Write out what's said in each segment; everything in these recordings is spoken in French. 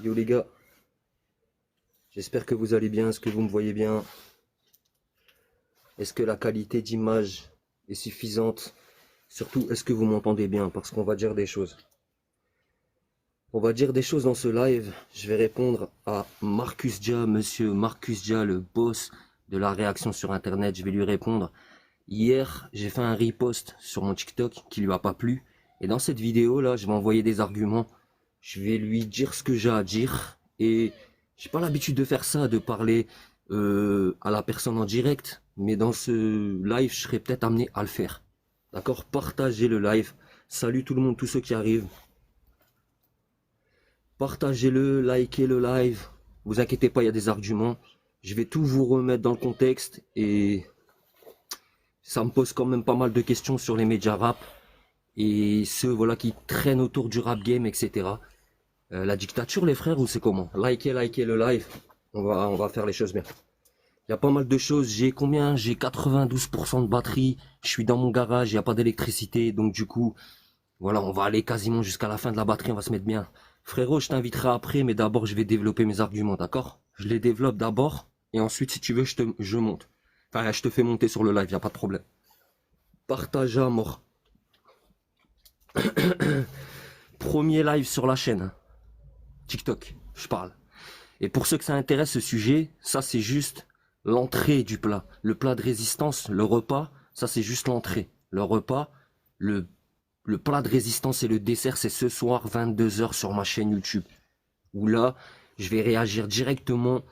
Yo les gars, j'espère que vous allez bien, est-ce que vous me voyez bien? Est-ce que la qualité d'image est suffisante? Surtout, est-ce que vous m'entendez bien? Parce qu'on va dire des choses. On va dire des choses dans ce live. Je vais répondre à Marcus Dia, monsieur Marcus Dia, le boss de la réaction sur internet. Je vais lui répondre. Hier, j'ai fait un repost sur mon TikTok qui lui a pas plu. Et dans cette vidéo là, je vais envoyer des arguments. Je vais lui dire ce que j'ai à dire. Et j'ai pas l'habitude de faire ça, de parler à la personne en direct. Mais dans ce live, je serai peut-être amené à le faire. D'accord? Partagez le live. Salut tout le monde, tous ceux qui arrivent. Partagez-le, likez le live. Vous inquiétez pas, il y a des arguments. Je vais tout vous remettre dans le contexte. Et ça me pose quand même pas mal de questions sur les médias rap. Et ceux voilà qui traînent autour du rap game, etc. La dictature les frères ou c'est comment? Likez le live. On va faire les choses bien. Il y a pas mal de choses. J'ai combien? J'ai 92% de batterie. Je suis dans mon garage, il n'y a pas d'électricité. Donc du coup, voilà, on va aller quasiment jusqu'à la fin de la batterie, on va se mettre bien. Frérot, je t'inviterai après, mais d'abord je vais développer mes arguments, d'accord? Je les développe d'abord, et ensuite si tu veux, je monte. Enfin, je te fais monter sur le live, y a pas de problème. Partage à mort. Premier live sur la chaîne. TikTok, je parle. Et pour ceux que ça intéresse ce sujet, ça c'est juste l'entrée du plat. Le plat de résistance, le repas, ça c'est juste l'entrée. Le repas, le plat de résistance et le dessert, c'est ce soir 22h sur ma chaîne YouTube. Où là, je vais réagir directement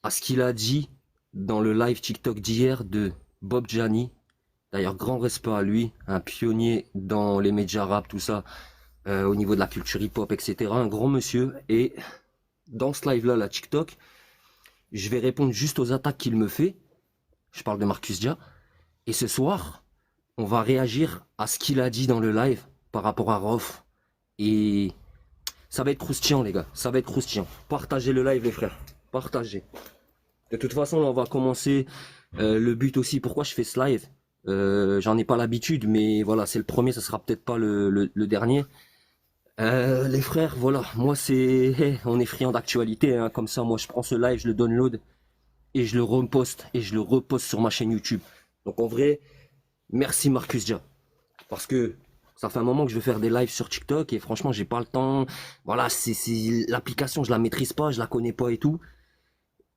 à ce qu'il a dit dans le live TikTok d'hier de Bob Gianni. D'ailleurs, grand respect à lui, un pionnier dans les médias rap, tout ça, au niveau de la culture hip-hop, etc. Un grand monsieur. Et dans ce live-là, la TikTok, je vais répondre juste aux attaques qu'il me fait. Je parle de Marcus Dia. Et ce soir, on va réagir à ce qu'il a dit dans le live par rapport à Rof. Et ça va être croustillant les gars, ça va être croustillant. Partagez le live les frères, partagez. De toute façon là on va commencer. Le but aussi, pourquoi je fais ce live, j'en ai pas l'habitude, mais voilà, c'est le premier, ça sera peut-être pas le dernier. Les frères, voilà, moi c'est... on est friand d'actualité, hein, comme ça moi je prends ce live, je le download et je le reposte et je le reposte sur ma chaîne YouTube. Donc en vrai, merci Marcus Dia. Parce que ça fait un moment que je veux faire des lives sur TikTok et franchement j'ai pas le temps. Voilà, c'est l'application, je la maîtrise pas, je la connais pas et tout.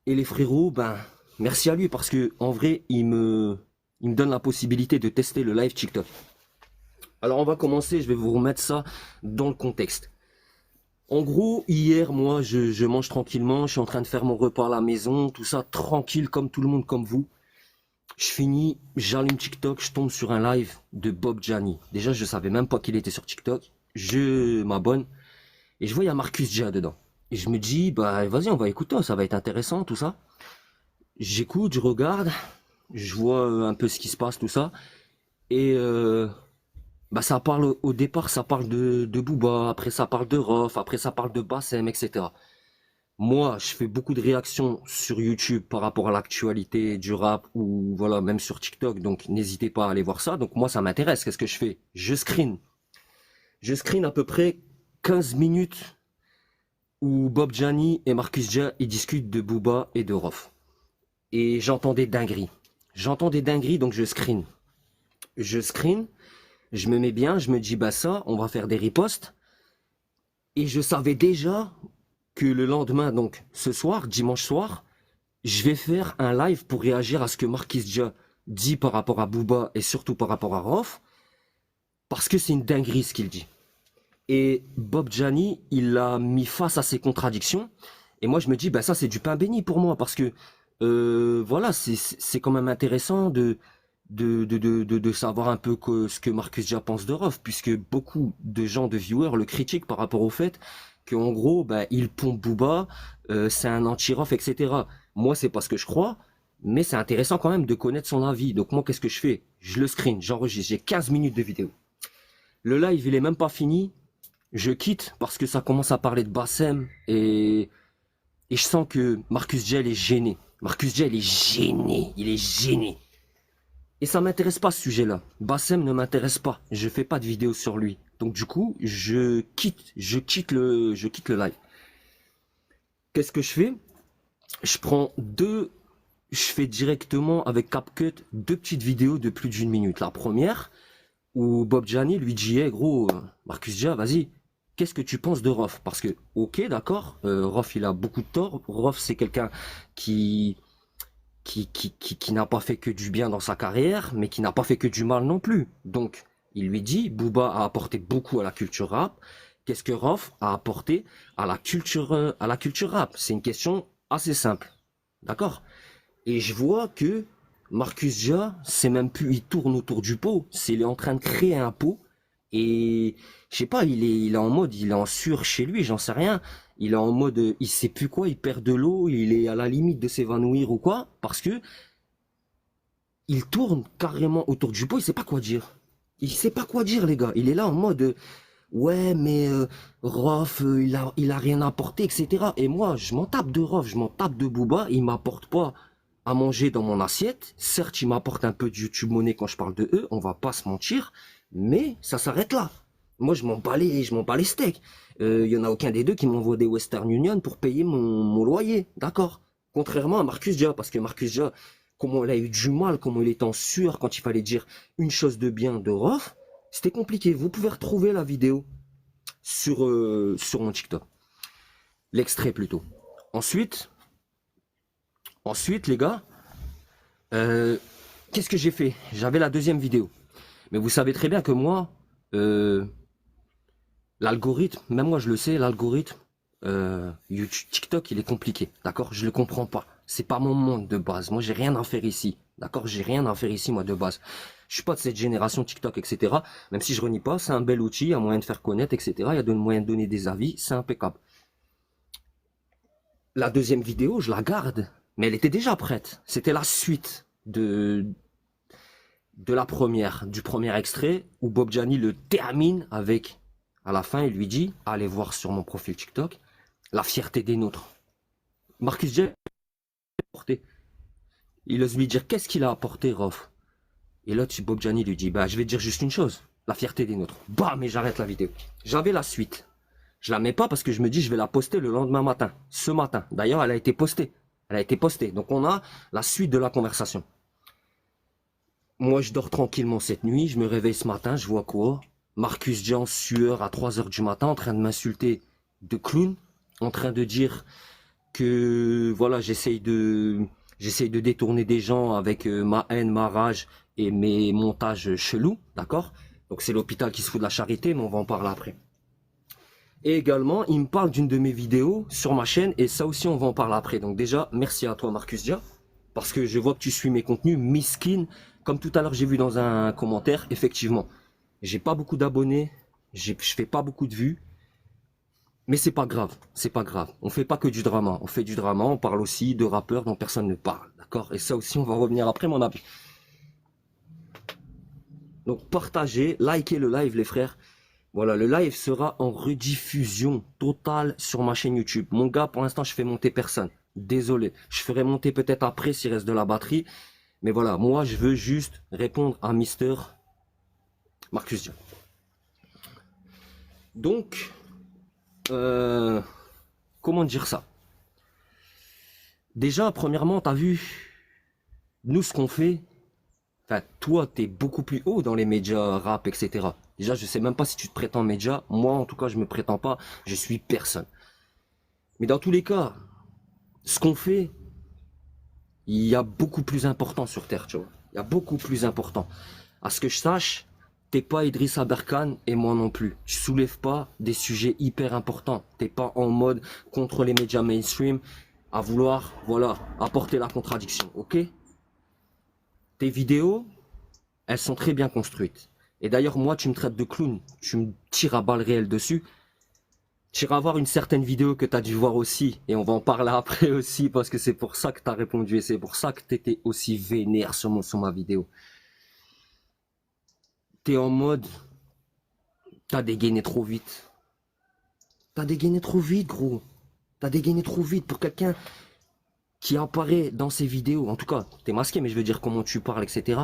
Et les frérots, ben merci à lui parce que en vrai il me donne la possibilité de tester le live TikTok. Alors on va commencer, je vais vous remettre ça dans le contexte. En gros, hier, moi, je mange tranquillement, je suis en train de faire mon repas à la maison, tout ça, tranquille, comme tout le monde, comme vous. Je finis, j'allume TikTok, je tombe sur un live de Bob Gianni. Déjà, je savais même pas qu'il était sur TikTok. Je m'abonne et je vois il y a Marcus Dia dedans. Et je me dis, bah vas-y, on va écouter, ça va être intéressant, tout ça. J'écoute, je regarde, je vois un peu ce qui se passe, tout ça. Et bah ça parle, au départ, ça parle de Booba, après ça parle de Rof, après ça parle de Bassem, etc. Moi, je fais beaucoup de réactions sur YouTube par rapport à l'actualité du rap ou voilà, même sur TikTok. Donc, n'hésitez pas à aller voir ça. Donc, moi, ça m'intéresse. Qu'est-ce que je fais? Je screen. Je screen à peu près 15 minutes où Bob Gianni et Marcus Dia ils discutent de Booba et de Rof. Et j'entends des dingueries. J'entends des dingueries, donc je screen. Je screen, je me mets bien, je me dis, bah ça, on va faire des ripostes. Et je savais déjà que le lendemain, donc ce soir, dimanche soir, je vais faire un live pour réagir à ce que Marcus Dia dit par rapport à Booba et surtout par rapport à Rof, parce que c'est une dinguerie ce qu'il dit. Et Bob Gianni, il l'a mis face à ses contradictions, et moi je me dis, bah ça c'est du pain béni pour moi, parce que voilà, c'est quand même intéressant de savoir un peu ce que Marcus Dia pense de Rof, puisque beaucoup de gens, de viewers, le critiquent par rapport au fait qu'en gros, bah, il pompe Booba, c'est un anti-Rof, etc. Moi, c'est pas ce que je crois, mais c'est intéressant quand même de connaître son avis. Donc moi, qu'est-ce que je fais? Je le screen, j'enregistre, j'ai 15 minutes de vidéo. Le live, il est même pas fini. Je quitte parce que ça commence à parler de Bassem et je sens que Marcus Dia, il est gêné. Marcus Dia, il est gêné, il est gêné. Et ça m'intéresse pas ce sujet-là. Bassem ne m'intéresse pas. Je fais pas de vidéo sur lui. Donc du coup, je quitte le live. qu'est-ce que je fais? Je prends je fais directement avec CapCut deux petites vidéos de plus d'1 minute. La première, où Bob Gianni lui dit, hey, gros, Marcus Dia, vas-y, qu'est-ce que tu penses de Rof? Parce que, ok, d'accord, Rof, il a beaucoup de tort. Rof, c'est quelqu'un qui, qui n'a pas fait que du bien dans sa carrière, mais qui n'a pas fait que du mal non plus. Donc, il lui dit, Booba a apporté beaucoup à la culture rap. Qu'est-ce que Rof a apporté à la culture rap? C'est une question assez simple. D'accord? Et je vois que Marcus Dia, c'est même plus, il tourne autour du pot. Il est en train de créer un pot. Et, je sais pas, il est en mode, il est en sur chez lui, j'en sais rien. Il est en mode, il sait plus quoi, il perd de l'eau, il est à la limite de s'évanouir ou quoi. Parce que, il tourne carrément autour du pot, il sait pas quoi dire. Il sait pas quoi dire, les gars. Il est là en mode, ouais, mais Rof, il a rien apporté, etc. Et moi, je m'en tape de Rof, je m'en tape de Booba, il m'apporte pas à manger dans mon assiette. Certes, il m'apporte un peu de YouTube Money quand je parle de eux, on va pas se mentir, mais ça s'arrête là. Moi, je m'en bats les steaks. Il y en a aucun des deux qui m'envoie des Western Union pour payer mon loyer, d'accord. Contrairement à Marcus Dia, parce que Marcus Dia, comment il a eu du mal, comment il était en sueur quand il fallait dire une chose de bien de Rof, c'était compliqué. Vous pouvez retrouver la vidéo sur mon TikTok. L'extrait plutôt. Ensuite, les gars, qu'est-ce que j'ai fait? J'avais la deuxième vidéo. Mais vous savez très bien que moi, l'algorithme, même moi je le sais, l'algorithme, YouTube, TikTok, il est compliqué. D'accord? Je le comprends pas. C'est pas mon monde de base. Moi, j'ai rien à faire ici. D'accord? J'ai rien à faire ici, moi, de base. Je suis pas de cette génération TikTok, etc. Même si je renie pas, c'est un bel outil, il y a moyen de faire connaître, etc. Il y a moyen de donner des avis, c'est impeccable. La deuxième vidéo, je la garde, mais elle était déjà prête. C'était la suite de la première, du premier extrait, où Bob Gianni le termine avec, à la fin, il lui dit, allez voir sur mon profil TikTok, la fierté des nôtres. Marcus J. Il ose lui dire, qu'est-ce qu'il a apporté, Rof? Et là, Bob Gianni lui dit, bah, je vais te dire juste une chose, la fierté des nôtres. Bah, mais j'arrête la vidéo. J'avais la suite. Je la mets pas parce que je me dis, je vais la poster le lendemain matin. Ce matin. D'ailleurs, elle a été postée. Elle a été postée. Donc, on a la suite de la conversation. Moi, je dors tranquillement cette nuit. Je me réveille ce matin. Je vois quoi? Marcus Dia en sueur à 3 heures du matin, en train de m'insulter de clown. En train de dire que, voilà, j'essaye de détourner des gens avec ma haine, ma rage et mes montages chelous, d'accord? Donc c'est l'hôpital qui se fout de la charité, mais on va en parler après. Et également, il me parle d'une de mes vidéos sur ma chaîne, et ça aussi on va en parler après. Donc déjà, merci à toi Marcus Dia, parce que je vois que tu suis mes contenus, miskin, comme tout à l'heure j'ai vu dans un commentaire, effectivement, j'ai pas beaucoup d'abonnés, je fais pas beaucoup de vues, mais c'est pas grave, c'est pas grave. On fait pas que du drama, on fait du drama, on parle aussi de rappeurs dont personne ne parle, d'accord? Et ça aussi on va revenir après mon avis. Donc partagez, likez le live les frères. Voilà, le live sera en rediffusion totale sur ma chaîne YouTube. Mon gars, pour l'instant, je fais monter personne. Désolé. Je ferai monter peut-être après s'il reste de la batterie. Mais voilà, moi, je veux juste répondre à Mister Marcus Dia. Donc, comment dire ça? Déjà, premièrement, t'as vu, nous, ce qu'on fait, enfin, toi, t'es beaucoup plus haut dans les médias rap, etc. Déjà, je sais même pas si tu te prétends média. Moi, en tout cas, je me prétends pas. Je suis personne. Mais dans tous les cas, ce qu'on fait, il y a beaucoup plus important sur Terre, tu vois. Il y a beaucoup plus important. À ce que je sache, t'es pas Idriss Aberkan et moi non plus. Tu soulèves pas des sujets hyper importants. T'es pas en mode contre les médias mainstream à vouloir, voilà, apporter la contradiction, ok? Tes vidéos, elles sont très bien construites. Et d'ailleurs, moi, tu me traites de clown. Tu me tires à balles réelles dessus. Tu iras voir une certaine vidéo que tu as dû voir aussi. Et on va en parler après aussi, parce que c'est pour ça que tu as répondu. Et c'est pour ça que tu étais aussi vénère sur ma vidéo. Tu es en mode... T'as dégainé trop vite. T'as dégainé trop vite, gros. T'as dégainé trop vite pour quelqu'un qui apparaît dans ces vidéos. En tout cas, t'es masqué, mais je veux dire comment tu parles, etc.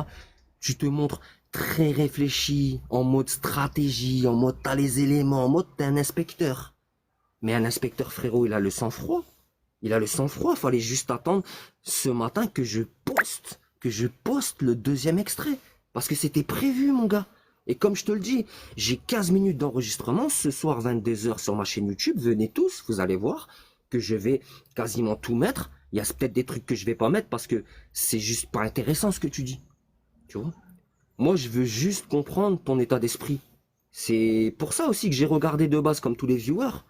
Tu te montres très réfléchi, en mode stratégie, en mode t'as les éléments, en mode t'es un inspecteur. Mais un inspecteur, frérot, il a le sang-froid. Il a le sang-froid, fallait juste attendre ce matin que je poste le deuxième extrait. Parce que c'était prévu, mon gars. Et comme je te le dis, j'ai 15 minutes d'enregistrement. Ce soir, 22 h sur ma chaîne YouTube. Venez tous, vous allez voir que je vais quasiment tout mettre. Il y a peut-être des trucs que je vais pas mettre parce que c'est juste pas intéressant ce que tu dis. Tu vois? Moi, je veux juste comprendre ton état d'esprit. C'est pour ça aussi que j'ai regardé de base comme tous les viewers.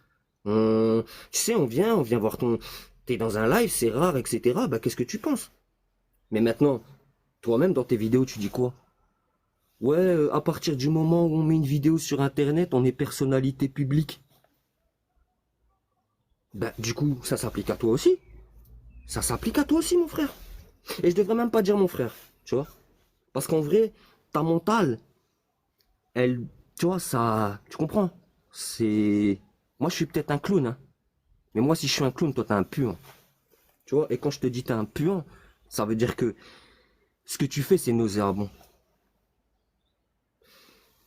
Tu sais, on vient voir ton... T'es dans un live, c'est rare, etc. Bah, qu'est-ce que tu penses? Mais maintenant, toi-même, dans tes vidéos, tu dis quoi? Ouais, à partir du moment où on met une vidéo sur Internet, on est personnalité publique. Bah, du coup, ça s'applique à toi aussi. Ça s'applique à toi aussi, mon frère. Et je devrais même pas dire mon frère, tu vois? Parce qu'en vrai, ta mentale, elle, tu vois, ça, tu comprends? C'est... Moi, je suis peut-être un clown, hein. Mais moi, si je suis un clown, toi, t'es un puant. Tu vois? Et quand je te dis t'es un puant, ça veut dire que ce que tu fais, c'est nauséabond.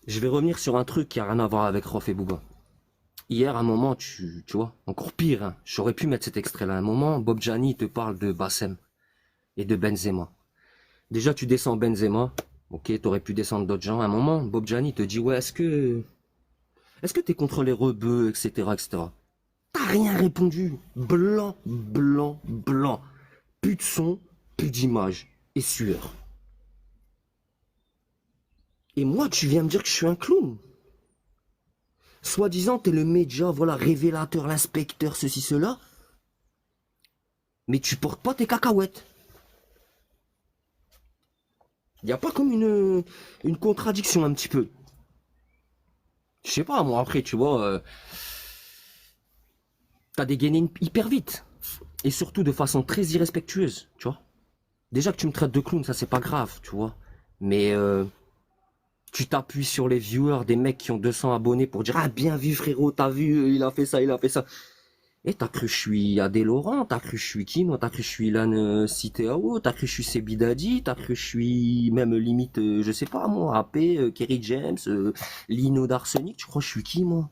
Je vais revenir sur un truc qui a rien à voir avec Rof et Booba. Hier, à un moment, tu vois, encore pire, hein, j'aurais pu mettre cet extrait-là. À un moment, Bob Gianni te parle de Bassem et de Benzema. Déjà, tu descends Benzema. Ok, t'aurais pu descendre d'autres gens. À un moment, Bob Gianni te dit, ouais, est-ce que t'es contre les rebeux, etc., etc. T'as rien répondu. Blanc, blanc, blanc. Plus de son, plus d'image et sueur. Et moi, tu viens me dire que je suis un clown. Soi-disant, t'es le média, voilà, révélateur, l'inspecteur, ceci, cela. Mais tu portes pas tes cacahuètes. Y a pas comme une contradiction un petit peu. Je sais pas, moi, après, tu vois, t'as dégainé hyper vite. Et surtout de façon très irrespectueuse, tu vois. Déjà que tu me traites de clown, ça c'est pas grave, tu vois. Mais tu t'appuies sur les viewers des mecs qui ont 200 abonnés pour dire ah bien vu frérot, t'as vu, il a fait ça, il a fait ça. Et t'as cru que je suis Adé Laurent, t'as cru que je suis qui moi, t'as cru que je suis Ilan Citeao, t'as cru que je suis Sebidadi, t'as cru que je suis même limite, je sais pas moi, AP, Kerry James, Lino d'Arsenic, tu crois que je suis qui moi?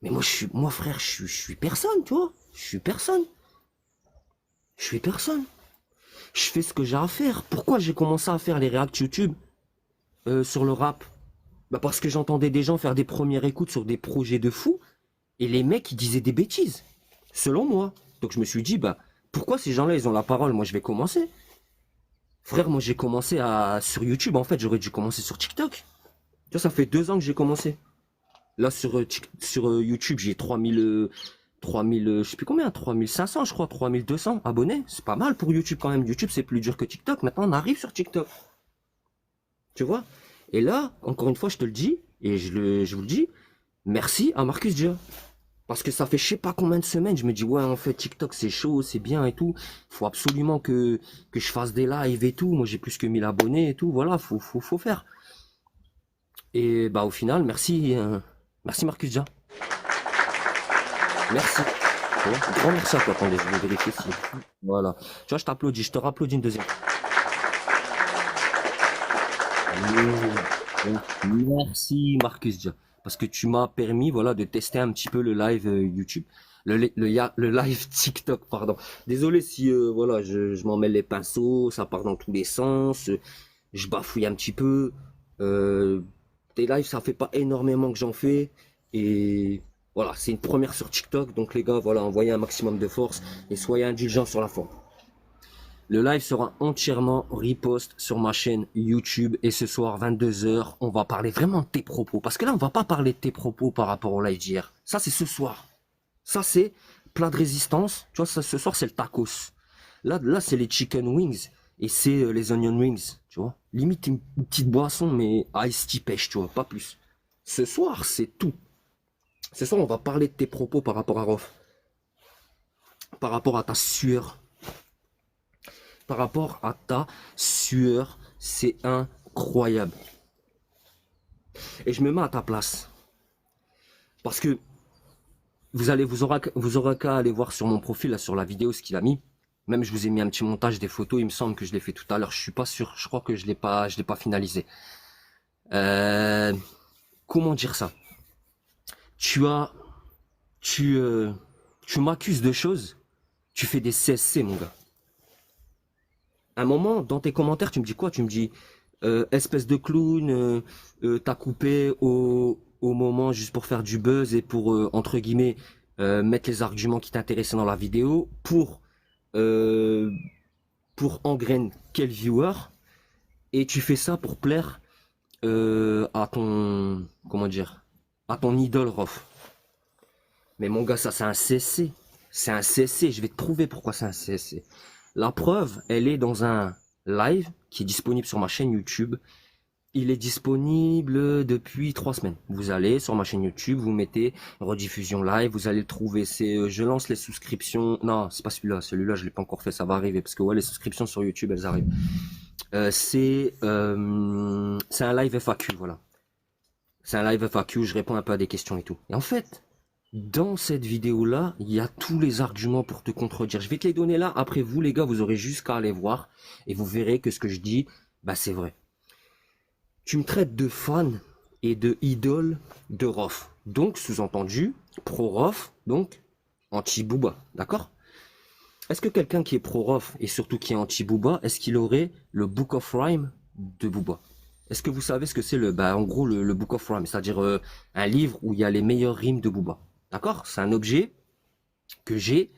Mais moi frère, je suis personne, tu vois. Je suis personne. Je suis personne. Je fais ce que j'ai à faire. Pourquoi j'ai commencé à faire les réacts YouTube sur le rap? Bah parce que j'entendais des gens faire des premières écoutes sur des projets de fous et les mecs ils disaient des bêtises, selon moi. Donc je me suis dit bah pourquoi ces gens-là ils ont la parole, moi je vais commencer. Frère, moi j'ai commencé sur YouTube en fait, j'aurais dû commencer sur TikTok. Tu vois, ça fait 2 ans que j'ai commencé. Là sur YouTube j'ai 3000, je sais plus combien, 3500 je crois, 3200 abonnés. C'est pas mal pour YouTube quand même. YouTube c'est plus dur que TikTok. Maintenant on arrive sur TikTok. Tu vois? Et là, encore une fois, je te le dis, et je vous le dis, merci à Marcus Dia. Parce que ça fait je sais pas combien de semaines, je me dis, ouais, en fait, TikTok, c'est chaud, c'est bien et tout. Faut absolument que je fasse des lives et tout. Moi, j'ai plus que 1000 abonnés et tout. Voilà, faut faire. Et bah, au final, merci Marcus Dia. Merci. Tu vois, grand merci à toi. Attendez, je vais vérifier si. Voilà. Tu vois, je t'applaudis, je te rapplaudis une deuxième. Merci Marcus Dia, parce que tu m'as permis voilà de tester un petit peu le live YouTube, le live TikTok pardon. Désolé si voilà je m'en mêle les pinceaux, ça part dans tous les sens, je bafouille un petit peu. Euh, des lives ça fait pas énormément que j'en fais et voilà c'est une première sur TikTok donc les gars voilà envoyez un maximum de force et soyez indulgents sur la forme. Le live sera entièrement repost sur ma chaîne YouTube et ce soir 22 h on va parler vraiment de tes propos. Parce que là, on va pas parler de tes propos par rapport au live d'hier. Ça, c'est ce soir. Ça, c'est plat de résistance. Tu vois, ça, ce soir, c'est le tacos. Là c'est les chicken wings et c'est les onion rings. Tu vois, limite une petite boisson, mais ice tea pêche, tu vois, pas plus. Ce soir, c'est tout. Ce soir, on va parler de tes propos par rapport à Rof. Par rapport à ta sueur. Par rapport à ta sueur, c'est incroyable. Et je me mets à ta place. Parce que vous aurez qu'à aller voir sur mon profil, là, sur la vidéo, ce qu'il a mis. Même je vous ai mis un petit montage des photos, il me semble que je l'ai fait tout à l'heure. Je suis pas sûr, je crois que je l'ai pas finalisé. Comment dire ça? Tu as, tu, tu m'accuses de choses Tu fais des CSC, mon gars. À un moment, dans tes commentaires, tu me dis quoi? Tu me dis, espèce de clown, t'as coupé au moment juste pour faire du buzz et pour, entre guillemets, mettre les arguments qui t'intéressaient dans la vidéo euh, pour engrainer quel viewer. Et tu fais ça pour plaire à ton, comment dire, à ton idole, Rof. Mais mon gars, ça c'est un CSC. C'est un CSC, je vais te prouver pourquoi c'est un CSC. La preuve, elle est dans un live qui est disponible sur ma chaîne YouTube. Il est disponible depuis 3 semaines. Vous allez sur ma chaîne YouTube, vous mettez rediffusion live, vous allez le trouver. C'est je lance les souscriptions. Non, c'est pas celui-là. Celui-là, je l'ai pas encore fait. Ça va arriver parce que ouais, les souscriptions sur YouTube, elles arrivent. C'est un live FAQ, voilà. C'est un live FAQ. Je réponds un peu à des questions et tout. Et en fait, dans cette vidéo-là, il y a tous les arguments pour te contredire. Je vais te les donner là. Après vous, les gars, vous aurez juste qu'à aller voir et vous verrez que ce que je dis, bah c'est vrai. Tu me traites de fan et de idole de Rof. Donc, sous-entendu, pro-Rof, donc anti-Booba. D'accord? Est-ce que quelqu'un qui est pro-Rof et surtout qui est anti-Booba, est-ce qu'il aurait le Book of Rhyme de Booba? Est-ce que vous savez ce que c'est en gros, le Book of Rhyme, c'est-à-dire un livre où il y a les meilleures rimes de Booba. D'accord? C'est un objet que j'ai.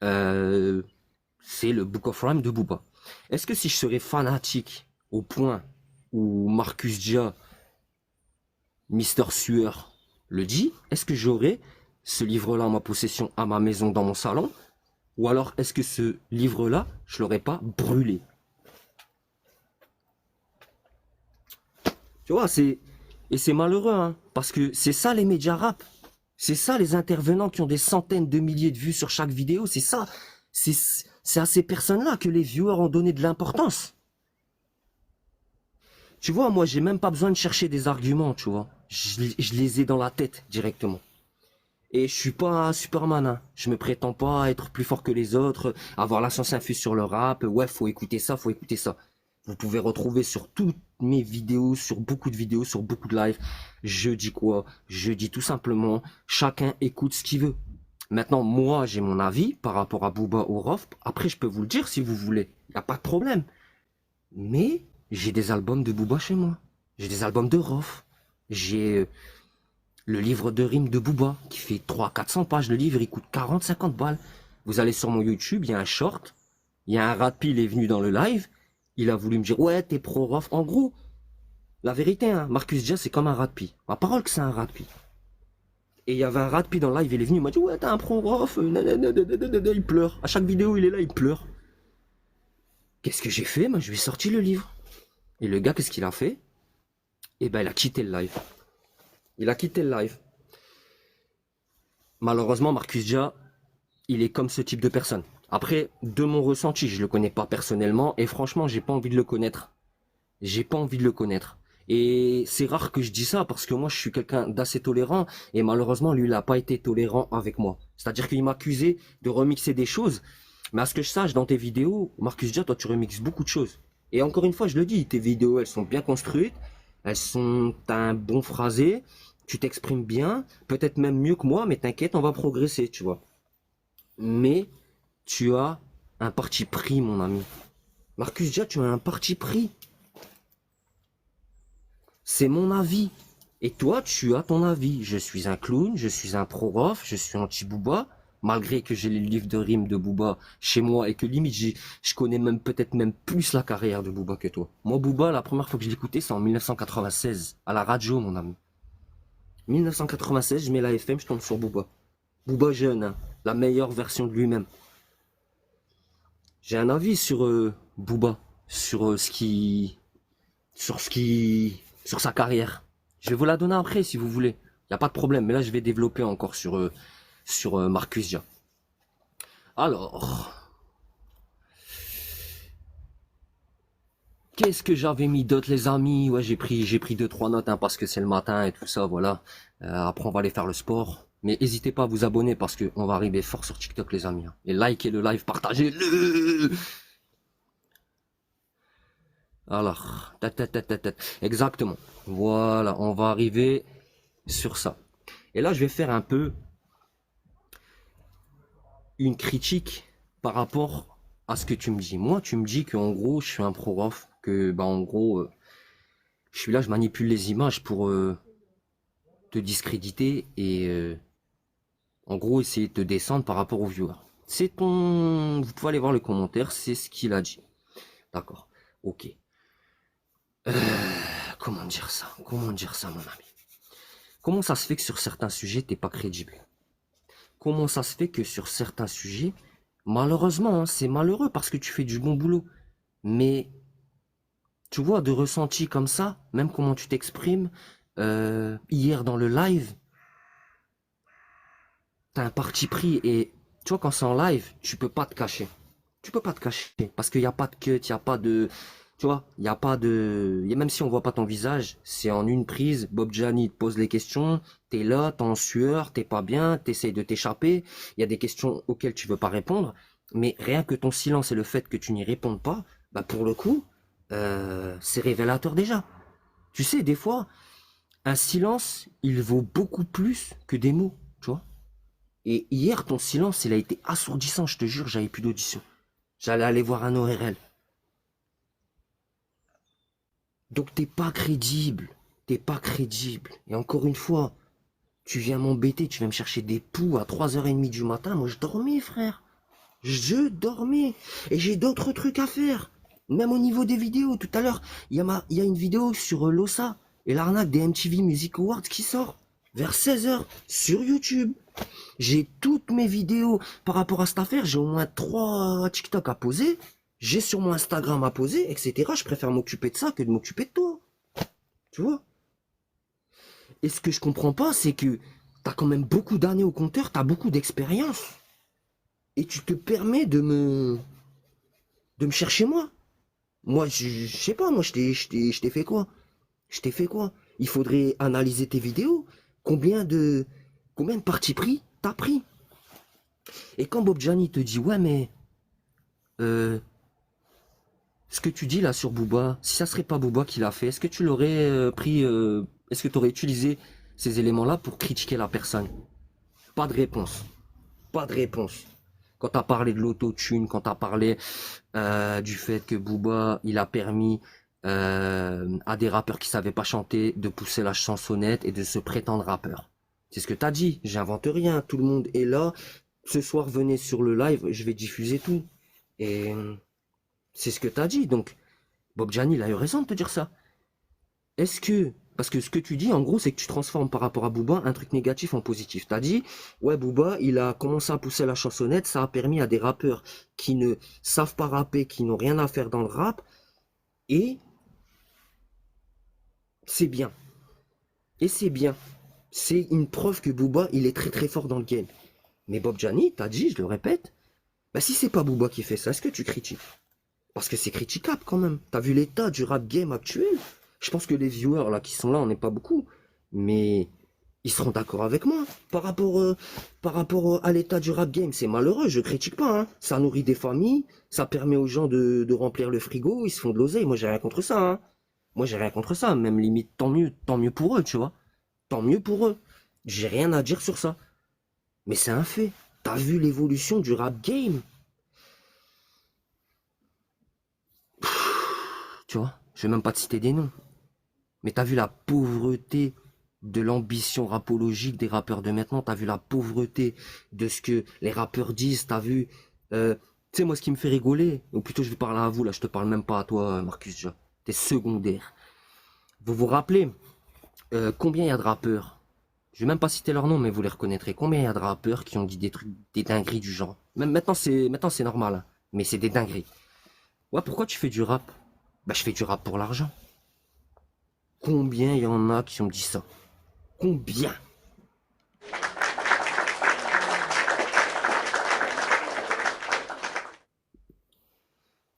C'est le Book of Rhyme de Booba. Est-ce que si je serais fanatique au point où Marcus Dia, Mister Sueur, le dit, est-ce que j'aurais ce livre-là en ma possession, à ma maison, dans mon salon? Ou alors est-ce que ce livre-là, je l'aurais pas brûlé? Tu vois, et c'est malheureux, hein, parce que c'est ça les médias rap. C'est ça les intervenants qui ont des centaines de milliers de vues sur chaque vidéo. C'est ça. C'est à ces personnes-là que les viewers ont donné de l'importance. Tu vois, moi, j'ai même pas besoin de chercher des arguments, tu vois. Je les ai dans la tête directement. Et je suis pas Superman, hein. Je me prétends pas être plus fort que les autres, avoir la science infuse sur le rap. Ouais, faut écouter ça, faut écouter ça. Vous pouvez retrouver sur toutes mes vidéos, sur beaucoup de vidéos, sur beaucoup de lives. Je dis quoi? Je dis tout simplement, chacun écoute ce qu'il veut. Maintenant, moi, j'ai mon avis par rapport à Booba ou Rof. Après, je peux vous le dire si vous voulez. Il n'y a pas de problème. Mais j'ai des albums de Booba chez moi. J'ai des albums de Rof. J'ai le livre de rimes de Booba qui fait 300-400 pages. Le livre, il coûte 40-50 balles. Vous allez sur mon YouTube, il y a un short. Il y a un Ratpi, il est venu dans le live. Il a voulu me dire, ouais, t'es pro-Rof. En gros, la vérité, hein, Marcus Dia, c'est comme un Ratpi. Ma parole que c'est un Ratpi. Et il y avait un Ratpi dans le live, il est venu, il m'a dit, ouais, t'es un pro-Rof. Il pleure. À chaque vidéo, il est là, il pleure. Qu'est-ce que j'ai fait? Moi, je lui ai sorti le livre. Et le gars, qu'est-ce qu'il a fait? Eh ben, il a quitté le live. Il a quitté le live. Malheureusement, Marcus Dia, il est comme ce type de personne. Après, de mon ressenti, je le connais pas personnellement et franchement, j'ai pas envie de le connaître. J'ai pas envie de le connaître. Et c'est rare que je dis ça parce que moi, je suis quelqu'un d'assez tolérant et malheureusement, lui, il n'a pas été tolérant avec moi. C'est-à-dire qu'il m'a accusé de remixer des choses. Mais à ce que je sache, dans tes vidéos, Marcus Dia, toi, tu remixes beaucoup de choses. Et encore une fois, je le dis, tes vidéos, elles sont bien construites, t'as un bon phrasé, tu t'exprimes bien, peut-être même mieux que moi, mais t'inquiète, on va progresser, tu vois. Mais tu as un parti pris, mon ami. Marcus Dia, tu as un parti pris. C'est mon avis. Et toi, tu as ton avis. Je suis un clown, je suis un pro-Rof, je suis anti-Booba. Malgré que j'ai les livres de rimes de Booba chez moi et que limite, je connais même peut-être même plus la carrière de Booba que toi. Moi, Booba, la première fois que je l'écoutais, c'est en 1996, à la radio, mon ami. 1996, je mets la FM, je tombe sur Booba. Booba jeune, hein, la meilleure version de lui-même. J'ai un avis sur Booba, sur sur sa carrière. Je vais vous la donner après si vous voulez. Il n'y a pas de problème, mais là je vais développer encore sur Marcus Dia. Alors, qu'est-ce que j'avais mis d'autre, les amis? Ouais, j'ai pris 2-3 notes, hein, parce que c'est le matin et tout ça, voilà. Après on va aller faire le sport. Mais n'hésitez pas à vous abonner parce que on va arriver fort sur TikTok, les amis. Hein. Et likez le live, partagez-le. Alors, exactement. Voilà, on va arriver sur ça. Et là, je vais faire un peu une critique par rapport à ce que tu me dis. Moi, tu me dis qu'en gros, je suis un prof, que bah en gros, je suis là, je manipule les images pour te discréditer et en gros essayer de te descendre par rapport aux viewers. C'est ton... Vous pouvez aller voir le commentaire, c'est ce qu'il a dit. D'accord, ok. Euh, comment dire ça? Comment dire ça, mon ami? Comment ça se fait que sur certains sujets, t'es pas crédible? Comment ça se fait que sur certains sujets, malheureusement, hein, c'est malheureux parce que tu fais du bon boulot, mais tu vois, de ressenti comme ça, même comment tu t'exprimes, hier dans le live, t'as un parti pris et tu vois, quand c'est en live, tu peux pas te cacher. Tu peux pas te cacher parce qu'il n'y a pas de cut, il n'y a pas de... Tu vois, il n'y a pas de... Même si on voit pas ton visage, c'est en une prise. Bob Gianni te pose les questions, t'es là, t'es en sueur, t'es pas bien, t'essayes de t'échapper. Il y a des questions auxquelles tu veux pas répondre, mais rien que ton silence et le fait que tu n'y répondes pas, bah pour le coup, c'est révélateur déjà. Tu sais, des fois, un silence, il vaut beaucoup plus que des mots, tu vois. Et hier, ton silence, il a été assourdissant, je te jure, j'avais plus d'audition. J'allais aller voir un ORL. Donc t'es pas crédible. T'es pas crédible. Et encore une fois, tu viens m'embêter, tu viens me chercher des poux à 3h30 du matin. Moi, je dormais, frère. Je dormais. Et j'ai d'autres trucs à faire. Même au niveau des vidéos. Tout à l'heure, il y a une vidéo sur Lossa et l'arnaque des MTV Music Awards qui sort vers 16h sur YouTube. J'ai toutes mes vidéos par rapport à cette affaire. J'ai au moins 3 TikTok à poser. J'ai sur mon Instagram à poser, etc. Je préfère m'occuper de ça que de m'occuper de toi. Tu vois? Et ce que je comprends pas, c'est que t'as quand même beaucoup d'années au compteur, t'as beaucoup d'expérience. Et tu te permets de me chercher moi. Moi, je sais pas, moi, je t'ai fait quoi? Je t'ai fait quoi? Il faudrait analyser tes vidéos. Combien de partis pris t'as pris? Et quand Bob Gianni te dit, ouais, mais euh, ce que tu dis là sur Booba, si ça serait pas Booba qui l'a fait, est-ce que tu l'aurais pris, est-ce que tu aurais utilisé ces éléments-là pour critiquer la personne? Pas de réponse. Pas de réponse. Quand t'as parlé de l'autotune, quand t'as parlé du fait que Booba, il a permis à des rappeurs qui savaient pas chanter de pousser la chansonnette et de se prétendre rappeur. C'est ce que t'as dit. J'invente rien. Tout le monde est là. Ce soir, venez sur le live. Je vais diffuser tout. Et c'est ce que t'as dit. Donc, Bob Gianni, il a eu raison de te dire ça. Est-ce que... Parce que ce que tu dis, en gros, c'est que tu transformes par rapport à Booba un truc négatif en positif. T'as dit, ouais, Booba, il a commencé à pousser la chansonnette, ça a permis à des rappeurs qui ne savent pas rapper, qui n'ont rien à faire dans le rap, et c'est bien. Et c'est bien. C'est une preuve que Booba, il est très très fort dans le game. Mais Bob Gianni, t'as dit, je le répète, bah si c'est pas Booba qui fait ça, est-ce que tu critiques? Parce que c'est critiquable quand même. T'as vu l'état du rap game actuel? Je pense que les viewers là qui sont là, on n'est pas beaucoup, mais ils seront d'accord avec moi. Par rapport à l'état du rap game, c'est malheureux, je critique pas. Hein. Ça nourrit des familles, ça permet aux gens de remplir le frigo, ils se font de l'oseille. Moi j'ai rien contre ça. Hein. Moi j'ai rien contre ça. Même limite, tant mieux pour eux, tu vois. Tant mieux pour eux. J'ai rien à dire sur ça. Mais c'est un fait. T'as vu l'évolution du rap game? Tu vois, je vais même pas te citer des noms. Mais t'as vu la pauvreté de l'ambition rapologique des rappeurs de maintenant, t'as vu la pauvreté de ce que les rappeurs disent, t'as vu... tu sais, moi, ce qui me fait rigoler, ou plutôt je vais parler à vous, là, je te parle même pas à toi, Marcus, déjà. T'es secondaire. Vous vous rappelez combien il y a de rappeurs? Je vais même pas citer leur nom, mais vous les reconnaîtrez. Combien il y a de rappeurs qui ont dit des trucs, des dingueries du genre? Même maintenant c'est normal, hein, mais c'est des dingueries. Ouais, pourquoi tu fais du rap? Bah, je fais du rap pour l'argent. Combien il y en a qui ont dit ça? Combien?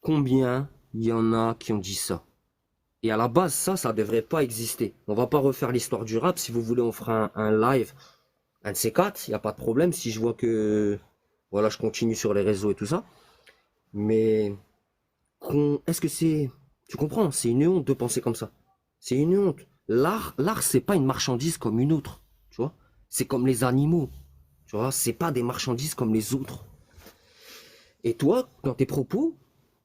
Combien il y en a qui ont dit ça? Et à la base, ça devrait pas exister. On va pas refaire l'histoire du rap. Si vous voulez, on fera un live, un de ces quatre. Il n'y a pas de problème. Si je vois que, voilà, je continue sur les réseaux et tout ça. Mais, est-ce que c'est, tu comprends? C'est une honte de penser comme ça. C'est une honte. L'art, c'est pas une marchandise comme une autre. Tu vois? C'est comme les animaux. Tu vois? C'est pas des marchandises comme les autres. Et toi, dans tes propos,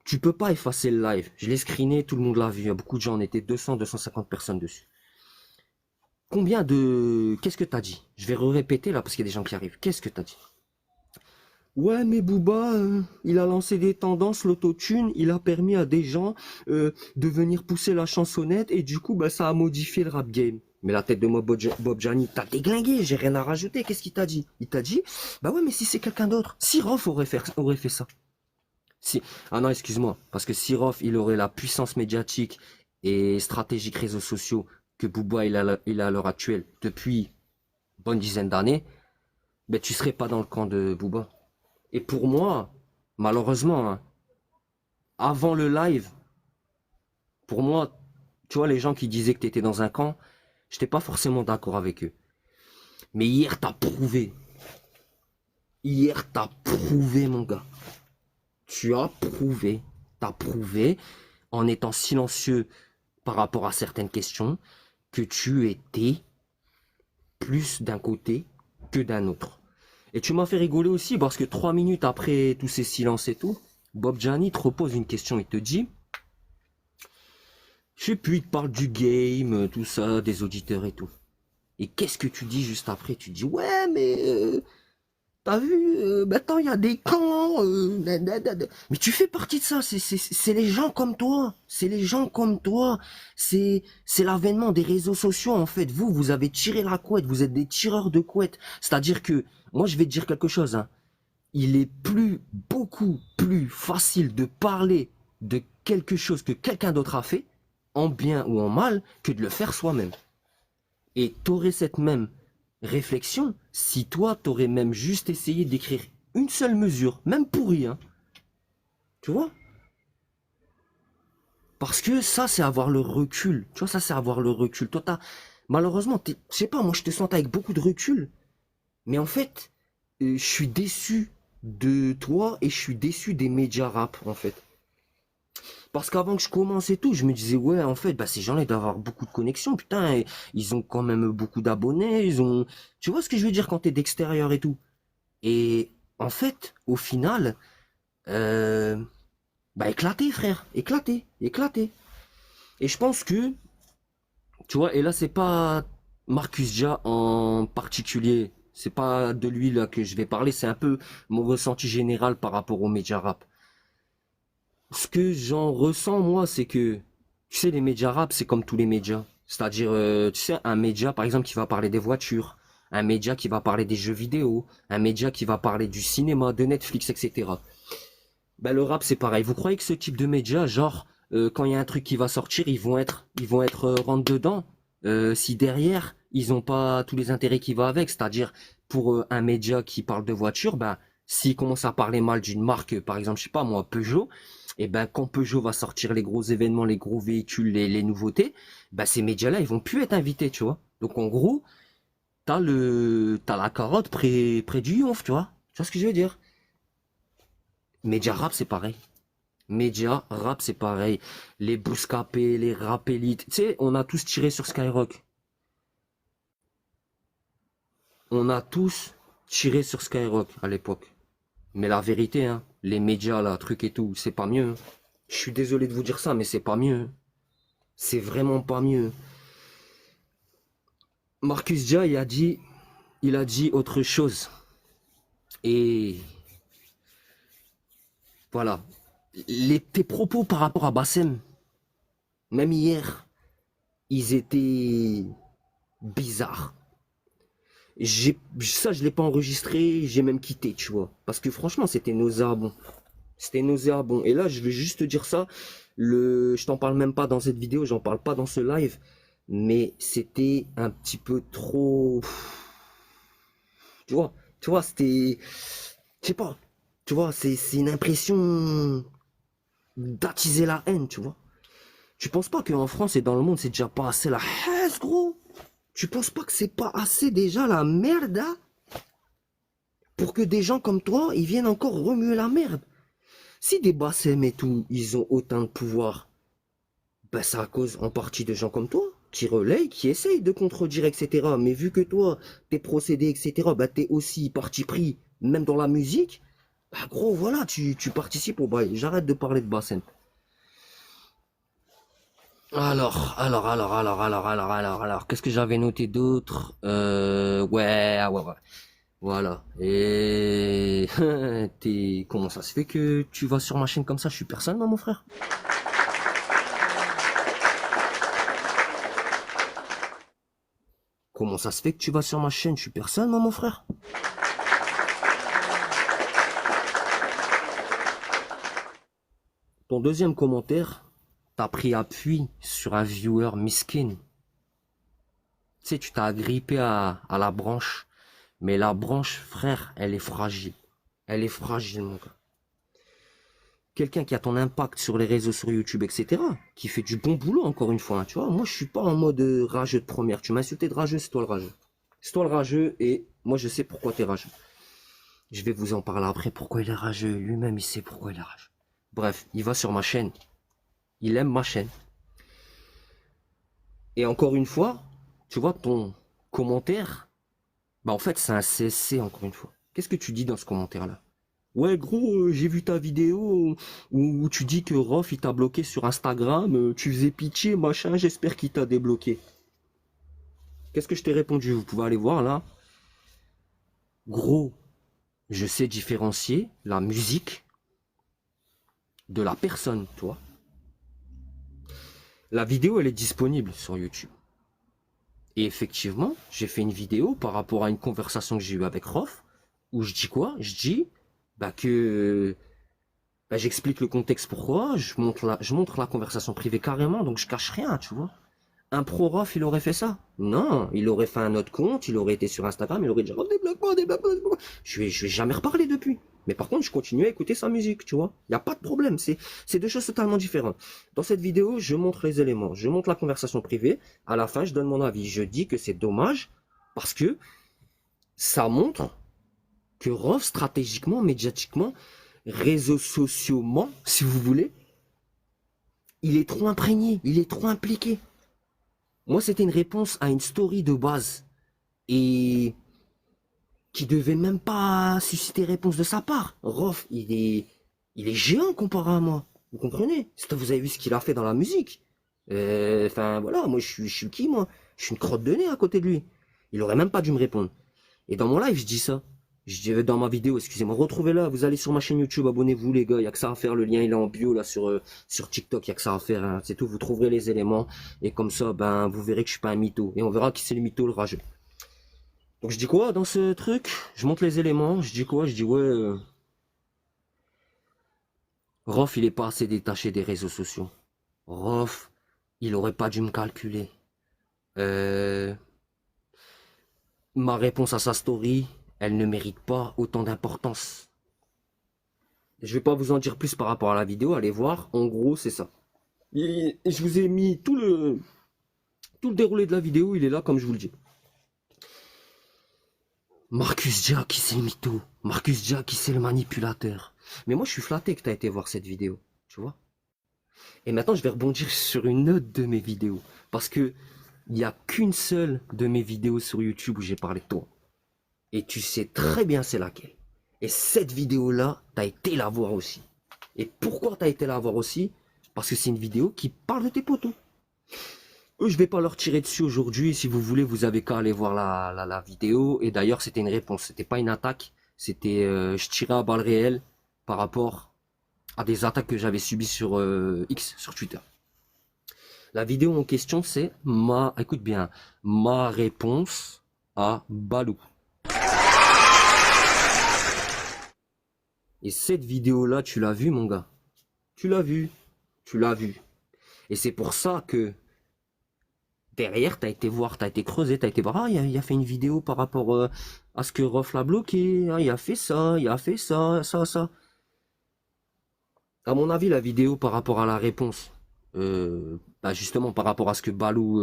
tu peux pas effacer le live. Je l'ai screené, tout le monde l'a vu. Il y a beaucoup de gens, on était 200, 250 personnes dessus. Qu'est-ce que t'as dit? Je vais répéter là parce qu'il y a des gens qui arrivent. Qu'est-ce que t'as dit? Ouais, mais Booba, il a lancé des tendances, l'autotune, il a permis à des gens de venir pousser la chansonnette et du coup, bah, ça a modifié le rap game. Mais la tête de moi, Bob Gianni, t'as déglingué, j'ai rien à rajouter. Qu'est-ce qu'il t'a dit? Il t'a dit, bah ouais, mais si c'est quelqu'un d'autre, Sirof aurait fait ça. Si... Ah non, excuse-moi, parce que Sirof, il aurait la puissance médiatique et stratégique réseaux sociaux que Booba il a à l'heure actuelle depuis une bonne dizaine d'années, ben tu serais pas dans le camp de Booba. Et pour moi, malheureusement, hein, avant le live, pour moi, tu vois, les gens qui disaient que tu étais dans un camp, j'étais pas forcément d'accord avec eux. Mais hier, t'as prouvé. Hier, t'as prouvé, mon gars. Tu as prouvé. T'as prouvé, en étant silencieux par rapport à certaines questions, que tu étais plus d'un côté que d'un autre. Et tu m'as fait rigoler aussi parce que 3 minutes après tous ces silences et tout, Bob Gianni te repose une question, il te dit, je sais plus, il te parle du game, tout ça, des auditeurs et tout. Et qu'est-ce que tu dis juste après? Tu dis, ouais, mais t'as vu, maintenant il y a des camps, mais tu fais partie de ça, c'est les gens comme toi, c'est les gens comme toi, c'est l'avènement des réseaux sociaux en fait. Vous avez tiré la couette, vous êtes des tireurs de couette. C'est-à-dire que, moi je vais te dire quelque chose, hein. Il est beaucoup plus facile de parler de quelque chose que quelqu'un d'autre a fait, en bien ou en mal, que de le faire soi-même. Et t'aurais cette même réflexion si toi t'aurais même juste essayé d'écrire une seule mesure, même pourrie, hein. Tu vois? Parce que ça, c'est avoir le recul. Tu vois, ça, c'est avoir le recul. Toi, malheureusement, je sais pas, moi, je te sentais avec beaucoup de recul. Mais en fait, je suis déçu de toi et je suis déçu des médias rap, en fait. Parce qu'avant que je commence et tout, je me disais, ouais, en fait, bah, ces gens-là, ils doivent avoir beaucoup de connexions, putain, et ils ont quand même beaucoup d'abonnés, ils ont... Tu vois ce que je veux dire quand t'es d'extérieur et tout? Et en fait, au final, euh, bah, éclaté, frère, éclaté, éclaté. Et je pense que, tu vois, et là, c'est pas Marcus Ja en particulier, c'est pas de lui là que je vais parler, c'est un peu mon ressenti général par rapport aux médias rap. Ce que j'en ressens, moi, c'est que, tu sais, les médias rap, c'est comme tous les médias. C'est-à-dire, tu sais, un média, par exemple, qui va parler des voitures, un média qui va parler des jeux vidéo, un média qui va parler du cinéma, de Netflix, etc. Ben, le rap, c'est pareil. Vous croyez que ce type de média, genre, quand il y a un truc qui va sortir, ils vont être rentre dedans, si derrière, ils ont pas tous les intérêts qui vont avec. C'est-à-dire, pour un média qui parle de voiture, ben, s'il commence à parler mal d'une marque, par exemple, je sais pas moi, Peugeot, et ben quand Peugeot va sortir les gros événements, les gros véhicules, les nouveautés, ben ces médias-là, ils vont plus être invités, tu vois. Donc en gros, t'as la carotte près du yonf, tu vois. Tu vois ce que je veux dire? Média rap, c'est pareil. Média rap, c'est pareil. Les Bouscapé, les Rap Elite, tu sais, on a tous tiré sur Skyrock. On a tous tiré sur Skyrock à l'époque. Mais la vérité, hein, les médias, là, trucs et tout, c'est pas mieux, hein. Je suis désolé de vous dire ça, mais c'est pas mieux, hein. C'est vraiment pas mieux. Marcus Ja, il a dit autre chose. Et voilà. Tes propos par rapport à Bassem, même hier, ils étaient bizarres. Ça, je l'ai pas enregistré, j'ai même quitté, tu vois. Parce que franchement, c'était nauséabond. C'était nauséabond. Et là, je vais juste te dire ça. Je t'en parle même pas dans cette vidéo, j'en parle pas dans ce live. Mais c'était un petit peu trop. Tu vois, c'était. Je sais pas. Tu vois, c'est une impression d'attiser la haine, tu vois. Tu penses pas qu'en France et dans le monde, c'est déjà pas assez la haine, gros? Tu penses pas que c'est pas assez déjà la merde, hein? Pour que des gens comme toi, ils viennent encore remuer la merde. Si des Bassem et tout, ils ont autant de pouvoir, ben c'est à cause en partie de gens comme toi, qui relayent, qui essayent de contredire, etc. Mais vu que toi, tes procédés, etc., ben t'es aussi parti pris, même dans la musique, Bah gros, voilà, tu participes au bail. J'arrête de parler de Bassem. Alors, qu'est-ce que j'avais noté d'autre? Ouais, ah ouais, ouais. Voilà. Et comment ça se fait que tu vas sur ma chaîne comme ça? Je suis personne, moi, mon frère. Comment ça se fait que tu vas sur ma chaîne? Je suis personne, moi, mon frère. Ton deuxième commentaire, t'as pris appui sur un viewer miskin. Tu sais, tu t'as agrippé à la branche. Mais la branche, frère, elle est fragile. Elle est fragile, mon gars. Quelqu'un qui a ton impact sur les réseaux, sur YouTube, etc., qui fait du bon boulot, encore une fois, hein, tu vois. Moi, je suis pas en mode rageux de première. Tu m'as insulté de rageux, c'est toi le rageux. C'est toi le rageux, et moi, je sais pourquoi t'es rageux. Je vais vous en parler après, pourquoi il est rageux. Lui-même, il sait pourquoi il est rageux. Bref, il va sur ma chaîne. Il aime ma chaîne. Et encore une fois, tu vois, ton commentaire, bah en fait, c'est un CSC, encore une fois. Qu'est-ce que tu dis dans ce commentaire-là? Ouais, gros, j'ai vu ta vidéo où tu dis que Rof, il t'a bloqué sur Instagram, tu faisais pitié, machin, j'espère qu'il t'a débloqué. Qu'est-ce que je t'ai répondu? Vous pouvez aller voir là. Gros, je sais différencier la musique de la personne, toi. La vidéo, elle est disponible sur YouTube. Et effectivement, j'ai fait une vidéo par rapport à une conversation que j'ai eue avec Rof, où je dis quoi? Je dis bah que bah, j'explique le contexte pourquoi, je montre la conversation privée carrément, donc je cache rien, tu vois. Un pro-Rof, il aurait fait ça? Non, il aurait fait un autre compte, il aurait été sur Instagram, il aurait dit oh, débloque-moi, débloque-moi, débloque-moi. Je vais jamais reparler depuis. Mais par contre, je continue à écouter sa musique, tu vois. Il n'y a pas de problème, c'est deux choses totalement différentes. Dans cette vidéo, je montre les éléments, je montre la conversation privée. À la fin, je donne mon avis. Je dis que c'est dommage parce que ça montre que Rof, stratégiquement, médiatiquement, réseaux sociaux, si vous voulez, il est trop imprégné, il est trop impliqué. Moi, c'était une réponse à une story de base et qui devait même pas susciter réponse de sa part. Rof, il est géant comparé à moi. Vous comprenez? Vous avez vu ce qu'il a fait dans la musique. Enfin, voilà, moi, je suis qui, moi? Je suis une crotte de nez à côté de lui. Il aurait même pas dû me répondre. Et dans mon live, je dis ça. Je dis dans ma vidéo, excusez-moi, retrouvez-la, vous allez sur ma chaîne YouTube, abonnez-vous les gars, il n'y a que ça à faire, le lien il est en bio là sur TikTok, il n'y a que ça à faire, hein. C'est tout, vous trouverez les éléments, et comme ça, ben vous verrez que je suis pas un mytho, et on verra qui c'est le mytho, le rageux. Donc je dis quoi dans ce truc? Je montre les éléments, je dis quoi? Je dis ouais, Rof il est pas assez détaché des réseaux sociaux. Rof, il aurait pas dû me calculer. Euh, Ma réponse à sa story, elle ne mérite pas autant d'importance. Je vais pas vous en dire plus par rapport à la vidéo, allez voir. En gros, c'est ça. Et je vous ai mis tout le déroulé de la vidéo, il est là comme je vous le dis. Marcus Jack, c'est le mytho. Marcus Jack, c'est le manipulateur. Mais moi, je suis flatté que tu as été voir cette vidéo, tu vois. Et maintenant, je vais rebondir sur une autre de mes vidéos. Parce que il n'y a qu'une seule de mes vidéos sur YouTube où j'ai parlé de toi. Et tu sais très bien c'est laquelle. Et cette vidéo-là, t'as été la voir aussi. Et pourquoi t'as été la voir aussi? Parce que c'est une vidéo qui parle de tes potos. Eux, je vais pas leur tirer dessus aujourd'hui. Si vous voulez, vous avez qu'à aller voir la vidéo. Et d'ailleurs, c'était une réponse. C'était pas une attaque. C'était, je tirais à balles réelles par rapport à des attaques que j'avais subies sur X, sur Twitter. La vidéo en question, c'est écoute bien, ma réponse à Balou. Et cette vidéo-là, tu l'as vue, mon gars. Tu l'as vue. Tu l'as vue. Et c'est pour ça que derrière, t'as été voir, t'as été creusé, t'as été voir, ah, il a fait une vidéo par rapport à ce que Rof l'a bloqué, ah, il a fait ça, il a fait ça, ça. À mon avis, la vidéo par rapport à la réponse, bah justement par rapport à ce que Balou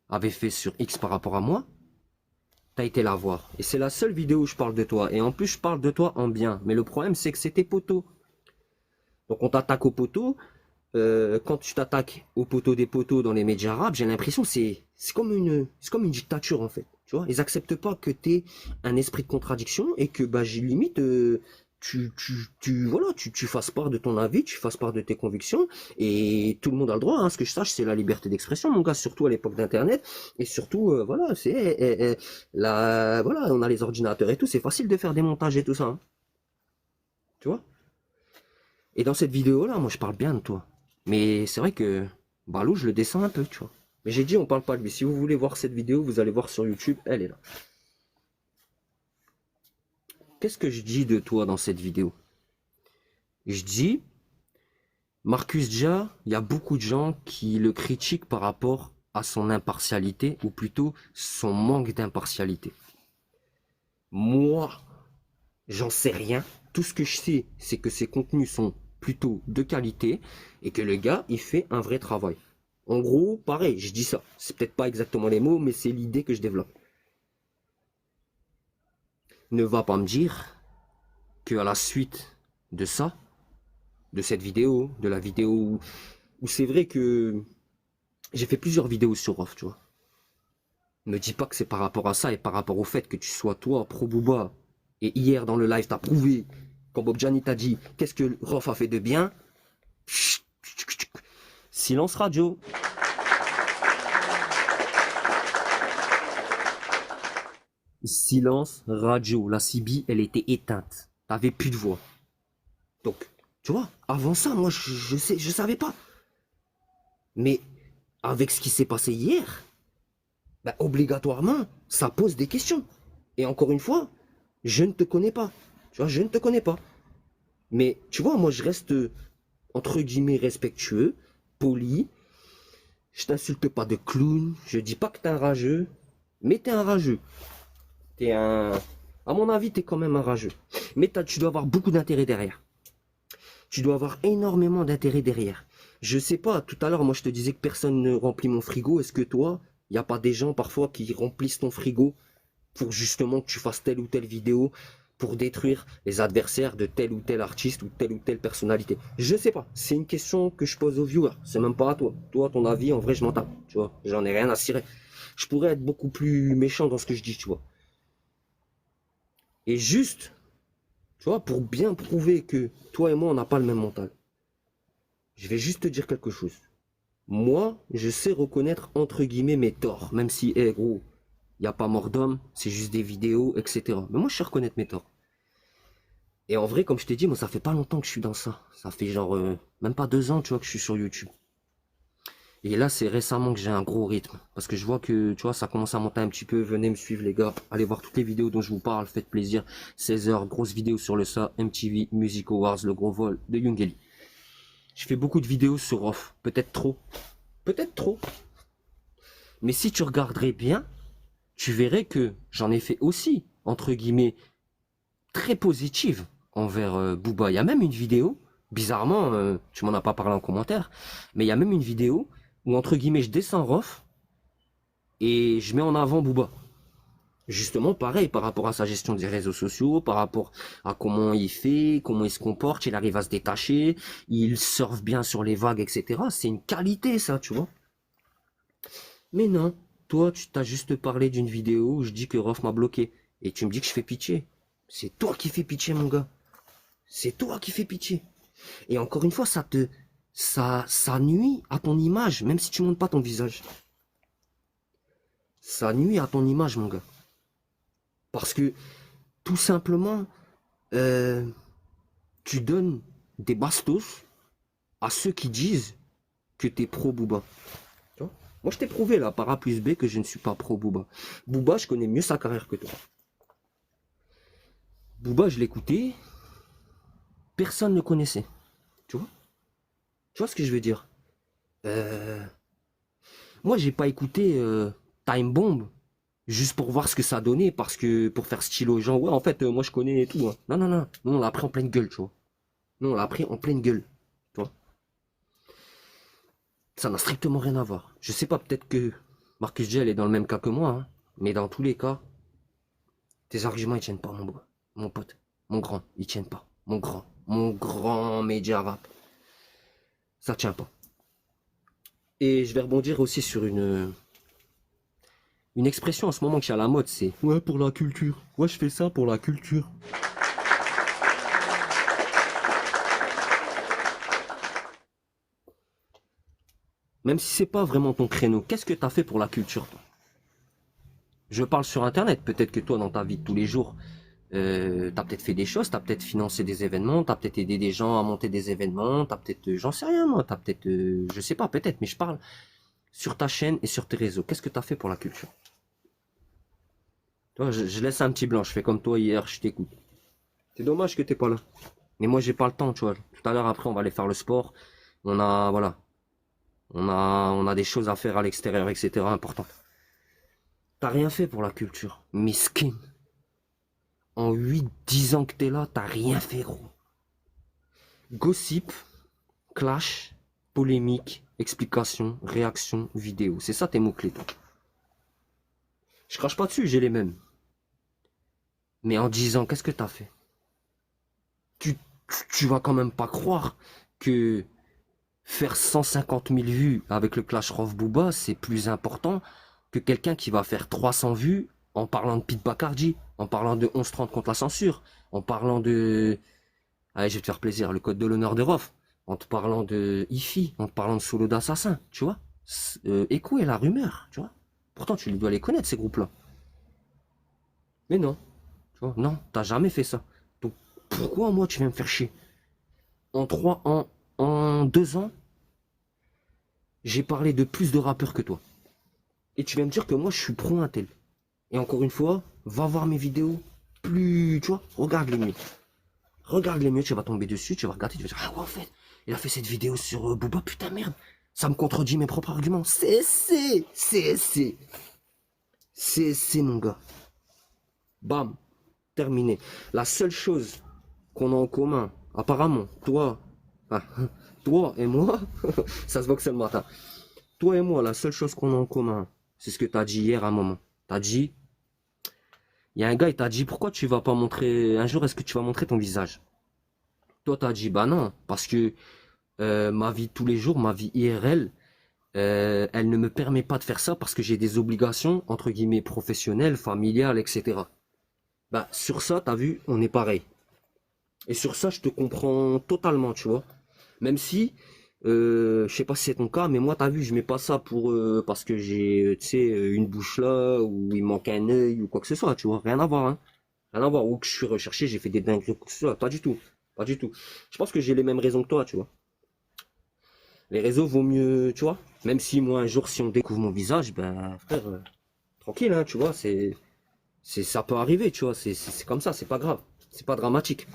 avait fait sur X par rapport à moi, t'as été la voir. Et c'est la seule vidéo où je parle de toi. Et en plus, je parle de toi en bien. Mais le problème, c'est que c'est tes poteaux. Donc on t'attaque aux poteaux. Quand tu t'attaques aux poteaux des poteaux dans les médias arabes, j'ai l'impression que c'est comme une dictature en fait. Tu vois, ils acceptent pas que t'aies un esprit de contradiction et que bah j'ai limite voilà, tu fasses part de ton avis, tu fasses part de tes convictions, et tout le monde a le droit, hein. Ce que je sache, c'est la liberté d'expression, mon gars, surtout à l'époque d'Internet, et surtout, voilà, voilà, on a les ordinateurs et tout, c'est facile de faire des montages et tout ça, hein. Tu vois? Et dans cette vidéo-là, moi, je parle bien de toi. Mais c'est vrai que Balou, je le descends un peu, tu vois. Mais j'ai dit, on parle pas de lui. Si vous voulez voir cette vidéo, vous allez voir sur YouTube, elle est là. Qu'est-ce que je dis de toi dans cette vidéo? Je dis, Marcus Dia, il y a beaucoup de gens qui le critiquent par rapport à son impartialité, ou plutôt son manque d'impartialité. Moi, j'en sais rien. Tout ce que je sais, c'est que ses contenus sont plutôt de qualité et que le gars, il fait un vrai travail. En gros, pareil, je dis ça. C'est peut-être pas exactement les mots, mais c'est l'idée que je développe. Ne va pas me dire que à la suite de ça, de cette vidéo, de la vidéo où c'est vrai que j'ai fait plusieurs vidéos sur Rof, tu vois. Ne dis pas que c'est par rapport à ça et par rapport au fait que tu sois toi, Pro Booba, et hier dans le live t'as prouvé, quand Bob Gianni t'a dit qu'est-ce que Rof a fait de bien. Silence radio. Silence radio. La CB, elle était éteinte. T'avais plus de voix. Donc, tu vois, avant ça, moi, je savais pas. Mais avec ce qui s'est passé hier, bah, obligatoirement, ça pose des questions. Et encore une fois, je ne te connais pas. Tu vois, je ne te connais pas. Mais tu vois, moi, je reste, entre guillemets, respectueux, poli. Je t'insulte pas de clown. Je dis pas que t'es un rageux, mais t'es un rageux. T'es un... À mon avis, t'es quand même un rageux. Mais tu dois avoir beaucoup d'intérêt derrière. Tu dois avoir énormément d'intérêt derrière. Je sais pas, tout à l'heure, moi, je te disais que personne ne remplit mon frigo. Est-ce que toi, il n'y a pas des gens, parfois, qui remplissent ton frigo pour justement que tu fasses telle ou telle vidéo pour détruire les adversaires de tel ou tel artiste ou telle personnalité? Je sais pas. C'est une question que je pose aux viewers. C'est même pas à toi. Toi, ton avis, en vrai, je m'en tape. Tu vois, j'en ai rien à cirer. Je pourrais être beaucoup plus méchant dans ce que je dis, tu vois. Et juste, tu vois, pour bien prouver que toi et moi, on n'a pas le même mental, je vais juste te dire quelque chose. Moi, je sais reconnaître entre guillemets mes torts, même si, gros, il n'y a pas mort d'homme, c'est juste des vidéos, etc. Mais moi, je sais reconnaître mes torts. Et en vrai, comme je t'ai dit, moi, ça fait pas longtemps que je suis dans ça. Ça fait genre, même pas 2 ans, tu vois, que je suis sur YouTube. Et là, c'est récemment que j'ai un gros rythme. Parce que je vois que, tu vois, ça commence à monter un petit peu. Venez me suivre, les gars. Allez voir toutes les vidéos dont je vous parle. Faites plaisir. 16h, grosse vidéo sur le SA, MTV, Music Awards, le gros vol de Youngeli. Je fais beaucoup de vidéos sur Rof. Peut-être trop. Peut-être trop. Mais si tu regarderais bien, tu verrais que j'en ai fait aussi, entre guillemets, très positive envers Booba. Il y a même une vidéo, bizarrement, tu m'en as pas parlé en commentaire, mais il y a même une vidéo où, entre guillemets, je descends Rof et je mets en avant Booba. Justement, pareil, par rapport à sa gestion des réseaux sociaux, par rapport à comment il fait, comment il se comporte, il arrive à se détacher, il surfe bien sur les vagues, etc. C'est une qualité, ça, tu vois. Mais non, toi, tu t'as juste parlé d'une vidéo où je dis que Rof m'a bloqué. Et tu me dis que je fais pitié. C'est toi qui fais pitié, mon gars. C'est toi qui fais pitié. Et encore une fois, ça nuit à ton image, même si tu montes pas ton visage. Ça nuit à ton image, mon gars. Parce que, tout simplement, tu donnes des bastos à ceux qui disent que t'es pro Booba. Tu vois? Moi, je t'ai prouvé, là, par A plus B, que je ne suis pas pro Booba. Booba, je connais mieux sa carrière que toi. Booba, je l'écoutais, personne ne le connaissait. Tu vois? Tu vois ce que je veux dire? Moi, j'ai pas écouté Time Bomb juste pour voir ce que ça donnait, parce que pour faire style aux gens, ouais, en fait, moi je connais et tout. Hein. Non, non, non, nous on l'a pris en pleine gueule, tu vois. Nous on l'a pris en pleine gueule, tu vois. Ça n'a strictement rien à voir. Je sais pas, peut-être que Marcus Gel est dans le même cas que moi, hein, mais dans tous les cas, tes arguments ils tiennent pas, mon pote, mon grand, ils tiennent pas. Mon grand média rap, ça tient pas. Et je vais rebondir aussi sur une expression en ce moment qui est à la mode, c'est ouais, pour la culture. Ouais, je fais ça pour la culture. Même si c'est pas vraiment ton créneau, qu'est-ce que tu as fait pour la culture, toi? Je parle sur Internet, peut-être que toi, dans ta vie de tous les jours, t'as peut-être fait des choses, t'as peut-être financé des événements, t'as peut-être aidé des gens à monter des événements, t'as peut-être, j'en sais rien moi, t'as peut-être, je sais pas, peut-être, mais je parle sur ta chaîne et sur tes réseaux. Qu'est-ce que t'as fait pour la culture? Toi, je laisse un petit blanc, je fais comme toi hier, je t'écoute. C'est dommage que t'es pas là. Mais moi, j'ai pas le temps, tu vois. Tout à l'heure, après, on va aller faire le sport. On a, voilà, on a des choses à faire à l'extérieur, etc. importantes. T'as rien fait pour la culture. Miskin. En 8, 10 ans que t'es là, t'as rien fait, gros. Gossip, clash, polémique, explication, réaction, vidéo. C'est ça tes mots-clés, toi. Je crache pas dessus, j'ai les mêmes. Mais en 10 ans, qu'est-ce que t'as fait? tu, tu vas quand même pas croire que faire 150 000 vues avec le Clash Rof Booba, c'est plus important que quelqu'un qui va faire 300 vues en parlant de Pete Bacardi, en parlant de 11-30 contre la censure, en parlant de... Allez, je vais te faire plaisir, le code de l'honneur de Rof, en te parlant de IFI, en te parlant de Solo d'Assassin, tu vois. Echo et la rumeur, tu vois. Pourtant, tu dois les connaître, ces groupes-là. Mais non, tu vois, non, t'as jamais fait ça. Donc, pourquoi moi, tu viens me faire chier? En 2 ans, j'ai parlé de plus de rappeurs que toi. Et tu viens me dire que moi, je suis pro Intel. Et encore une fois, va voir mes vidéos. Plus, tu vois, regarde les mieux. Regarde les mieux, tu vas tomber dessus, tu vas regarder, tu vas dire, ah ouais, en fait, il a fait cette vidéo sur Booba, putain, merde. Ça me contredit mes propres arguments. CSC, mon gars. Bam, terminé. La seule chose qu'on a en commun, apparemment, toi et moi, ça se voit que c'est le matin. Toi et moi, la seule chose qu'on a en commun, c'est ce que tu as dit hier à un moment. Tu as dit, il y a un gars, il t'a dit, pourquoi tu vas pas montrer, un jour, est-ce que tu vas montrer ton visage? Toi, tu as dit, bah non, parce que ma vie de tous les jours, ma vie IRL, elle ne me permet pas de faire ça parce que j'ai des obligations, entre guillemets, professionnelles, familiales, etc. Bah, sur ça, t'as vu, on est pareil. Et sur ça, je te comprends totalement, tu vois. Même si, je sais pas si c'est ton cas, mais moi, t'as vu, je mets pas ça pour parce que j'ai, tu sais, une bouche là, ou il manque un œil, ou quoi que ce soit, tu vois. Rien à voir, hein. Rien à voir. Ou que je suis recherché, j'ai fait des dingueries, ou quoi que ce soit. Pas du tout. Pas du tout. Je pense que j'ai les mêmes raisons que toi, tu vois. Les réseaux vaut mieux, tu vois. Même si moi, un jour, si on découvre mon visage, ben, frère, tranquille, hein, tu vois, ça peut arriver, tu vois. C'est comme ça, c'est pas grave. C'est pas dramatique.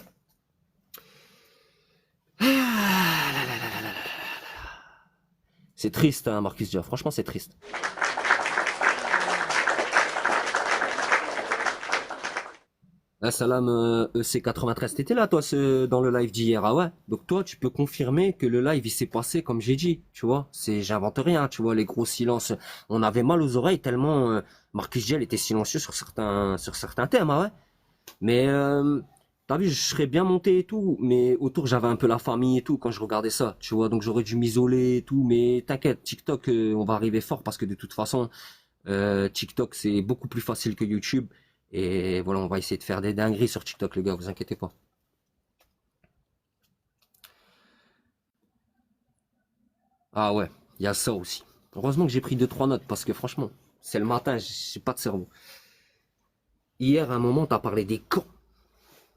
C'est triste, hein, Marcus Dia. Franchement, c'est triste. Ah, salam EC93, t'étais là toi dans le live d'hier, ah ouais. Donc toi tu peux confirmer que le live il s'est passé comme j'ai dit, tu vois. J'invente rien, tu vois, les gros silences. On avait mal aux oreilles tellement Marcus Giel était silencieux sur certains thèmes, ah ouais. Mais t'as vu, je serais bien monté et tout, mais autour j'avais un peu la famille et tout quand je regardais ça, tu vois. Donc j'aurais dû m'isoler et tout, mais t'inquiète, TikTok on va arriver fort parce que de toute façon TikTok c'est beaucoup plus facile que YouTube. Et voilà, on va essayer de faire des dingueries sur TikTok, les gars, vous inquiétez pas. Ah ouais, il y a ça aussi. Heureusement que j'ai pris 2 3 notes parce que franchement, c'est le matin, j'ai pas de cerveau. Hier, à un moment, t'as parlé des camps.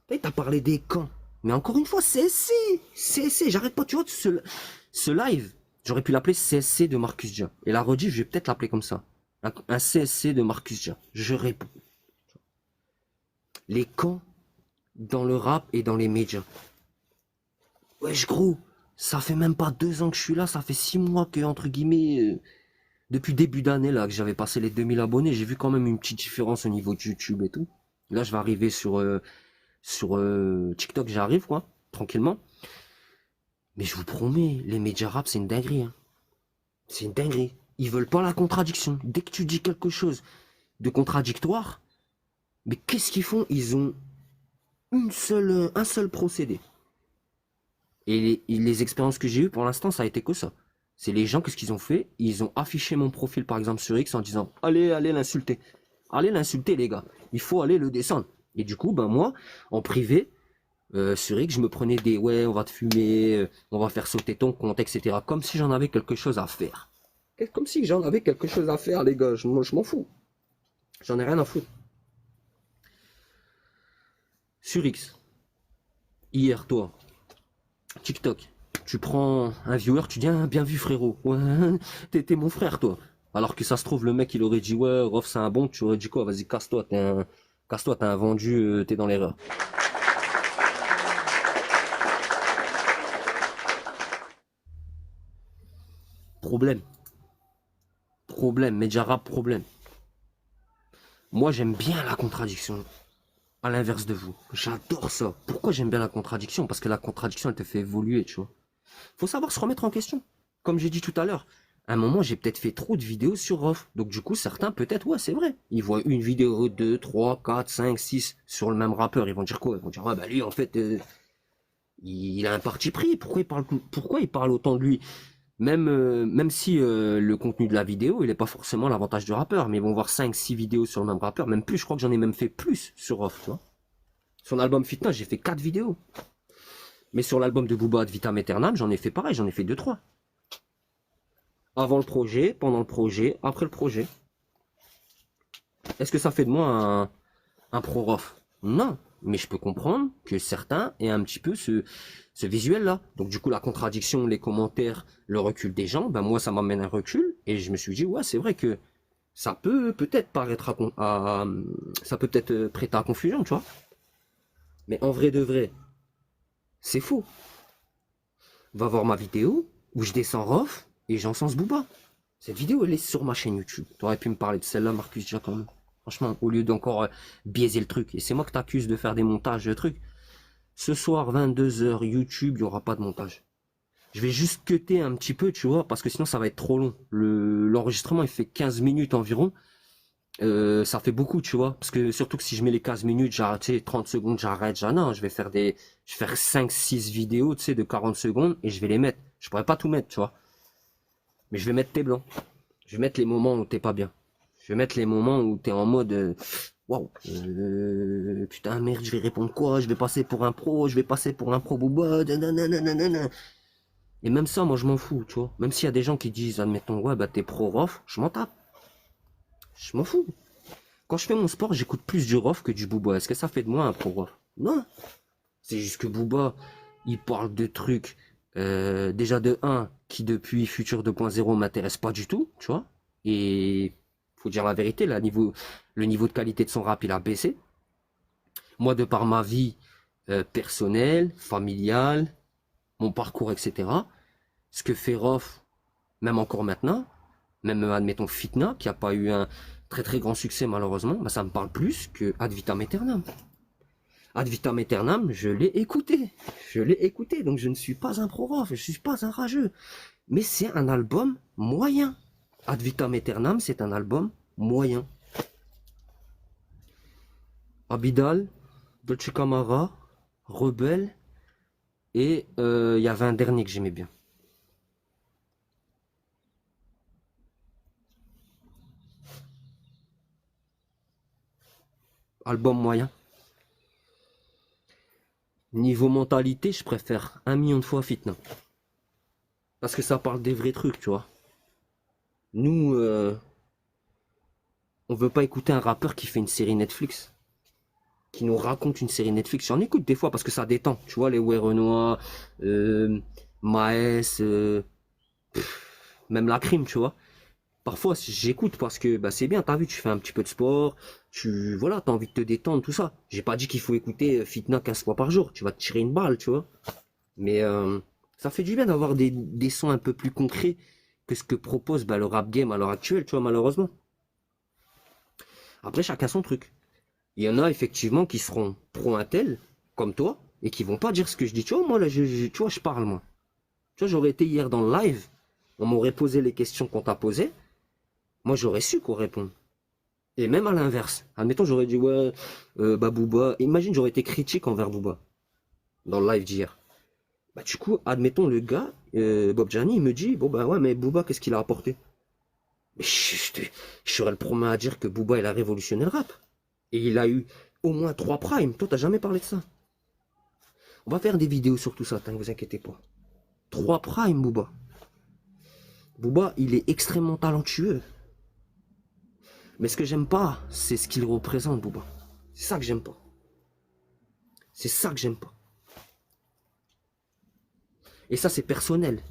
T'as parlé des camps. Mais encore une fois, CSC, j'arrête pas, tu vois, ce live, j'aurais pu l'appeler CSC de Marcus Dia. Et la rediff, je vais peut-être l'appeler comme ça. Un CSC de Marcus Dia. Je réponds. Les camps dans le rap et dans les médias. Wesh gros, ça fait même pas 2 ans que je suis là, ça fait 6 mois que, entre guillemets, depuis début d'année là, que j'avais passé les 2 000 abonnés, j'ai vu quand même une petite différence au niveau de YouTube et tout. Là, je vais arriver sur TikTok, j'arrive quoi, tranquillement. Mais je vous promets, les médias rap, c'est une dinguerie. Hein. C'est une dinguerie. Ils veulent pas la contradiction. Dès que tu dis quelque chose de contradictoire, mais qu'est-ce qu'ils font? Ils ont un seul procédé. Et les expériences que j'ai eues pour l'instant, ça a été que ça. C'est les gens, qu'est-ce qu'ils ont fait? Ils ont affiché mon profil, par exemple, sur X en disant, allez l'insulter. Allez l'insulter, les gars. Il faut aller le descendre. Et du coup, ben moi, en privé, sur X, je me prenais des, ouais, on va te fumer, on va faire sauter ton compte, etc. Comme si j'en avais quelque chose à faire. Comme si j'en avais quelque chose à faire, les gars. Je m'en fous. J'en ai rien à foutre. Sur X, hier, toi, TikTok, tu prends un viewer, tu dis ah, bien vu frérot, ouais, t'es mon frère toi. Alors que ça se trouve le mec il aurait dit ouais Rof c'est un bon, tu aurais dit quoi, vas-y casse-toi, casse-toi, t'es un vendu, t'es dans l'erreur. Problème, Média Rap problème. Moi j'aime bien la contradiction. À l'inverse de vous, j'adore ça. Pourquoi j'aime bien la contradiction? Parce que la contradiction elle te fait évoluer, tu vois. Faut savoir se remettre en question. Comme j'ai dit tout à l'heure, à un moment, j'ai peut-être fait trop de vidéos sur Rof. Donc, du coup, certains, peut-être, ouais, c'est vrai. Ils voient une vidéo, 2, 3, 4, 5, 6 sur le même rappeur. Ils vont dire quoi? Ils vont dire, ah bah lui, en fait, il a un parti pris. Pourquoi il parle autant de lui? Même si le contenu de la vidéo, il n'est pas forcément l'avantage du rappeur. Mais ils vont voir 5, 6 vidéos sur le même rappeur. Même plus, je crois que j'en ai même fait plus sur Rof, tu vois. Sur l'album Fitness, j'ai fait 4 vidéos. Mais sur l'album de Booba Ad Vitam Aeternam, j'en ai fait pareil, j'en ai fait 2, 3. Avant le projet, pendant le projet, après le projet. Est-ce que ça fait de moi un pro-rof? Non, mais je peux comprendre que certains aient un petit peu ce visuel-là. Donc du coup, la contradiction, les commentaires, le recul des gens, ben moi, ça m'amène un recul. Et je me suis dit, ouais, c'est vrai que ça peut peut-être paraître ça peut peut-être prêter à confusion, tu vois. Mais en vrai de vrai, c'est faux. Va voir ma vidéo où je descends Rof et j'encense Booba. Cette vidéo, elle est sur ma chaîne YouTube. Tu aurais pu me parler de celle-là, Marcus, déjà quand même. Franchement, au lieu d'encore biaiser le truc. Et c'est moi que t'accuses de faire des montages de trucs. Ce soir, 22h, YouTube, il n'y aura pas de montage. Je vais juste cutter un petit peu, tu vois, parce que sinon ça va être trop long. L'enregistrement, il fait 15 minutes environ. Ça fait beaucoup, tu vois. Parce que surtout que si je mets les 15 minutes, j'arrête, 30 secondes, j'arrête. Non, je vais faire 5, 6 vidéos, tu sais, de 40 secondes et je vais les mettre. Je pourrais pas tout mettre, tu vois. Mais je vais mettre tes blancs. Je vais mettre les moments où t'es pas bien. Je vais mettre les moments où t'es en mode waouh, putain merde, je vais répondre quoi? Je vais passer pour un pro, Booba, nanana. Et même ça, moi je m'en fous, tu vois. Même s'il y a des gens qui disent, admettons, ouais, bah t'es pro Rof, je m'en tape. Je m'en fous. Quand je fais mon sport, j'écoute plus du Rof que du Booba. Est-ce que ça fait de moi un pro Rof? Non. C'est juste que Booba, il parle de trucs, déjà de 1, qui depuis Futur 2.0 m'intéresse pas du tout, tu vois. Et faut dire la vérité, là, le niveau de qualité de son rap, il a baissé. Moi, de par ma vie personnelle, familiale, mon parcours, etc., ce que fait Rof, même encore maintenant, même admettons Fitna, qui a pas eu un très très grand succès malheureusement, bah, ça me parle plus que Ad Vitam Aeternam. Ad Vitam Aeternam, je l'ai écouté, donc je ne suis pas un pro-rof, je ne suis pas un rageux, mais c'est un album moyen. Ad Vitam Aeternam, c'est un album moyen. Abidal, Dolce Camara, Rebelle, et il y avait un dernier que j'aimais bien. Album moyen. Niveau mentalité, je préfère 1 million de fois Fitna. Parce que ça parle des vrais trucs, tu vois. Nous, on veut pas écouter un rappeur qui fait une série Netflix. Qui nous raconte une série Netflix. J'en écoute des fois parce que ça détend. Tu vois, les Ouais Renoir, Maes, même la crime, tu vois. Parfois, j'écoute parce que bah, c'est bien, t'as vu, tu fais un petit peu de sport, t'as envie de te détendre, tout ça. J'ai pas dit qu'il faut écouter Fitna 15 fois par jour, tu vas te tirer une balle, tu vois. Mais ça fait du bien d'avoir des sons un peu plus concrets que ce que propose bah, le rap game à l'heure actuelle, tu vois, malheureusement. Après, chacun son truc. Il y en a effectivement qui seront pro intel, comme toi, et qui vont pas dire ce que je dis. Tu vois, moi, là, tu vois, je parle, moi. Tu vois, j'aurais été hier dans le live, on m'aurait posé les questions qu'on t'a posées, moi, j'aurais su quoi répondre. Et même à l'inverse. Admettons, j'aurais dit, ouais, bah Booba. Imagine, j'aurais été critique envers Booba. Dans le live d'hier. Bah, du coup, admettons, le gars, Bob Gianni, il me dit, bon, bah ouais, mais Booba, qu'est-ce qu'il a apporté? Mais je serais le premier à dire que Booba, il a révolutionné le rap. Et il a eu au moins 3 primes. Toi, t'as jamais parlé de ça. On va faire des vidéos sur tout ça, ne vous inquiétez pas. 3 primes, Booba. Booba, il est extrêmement talentueux. Mais ce que j'aime pas, c'est ce qu'il représente, Booba. C'est ça que j'aime pas. C'est ça que j'aime pas. Et ça, c'est personnel.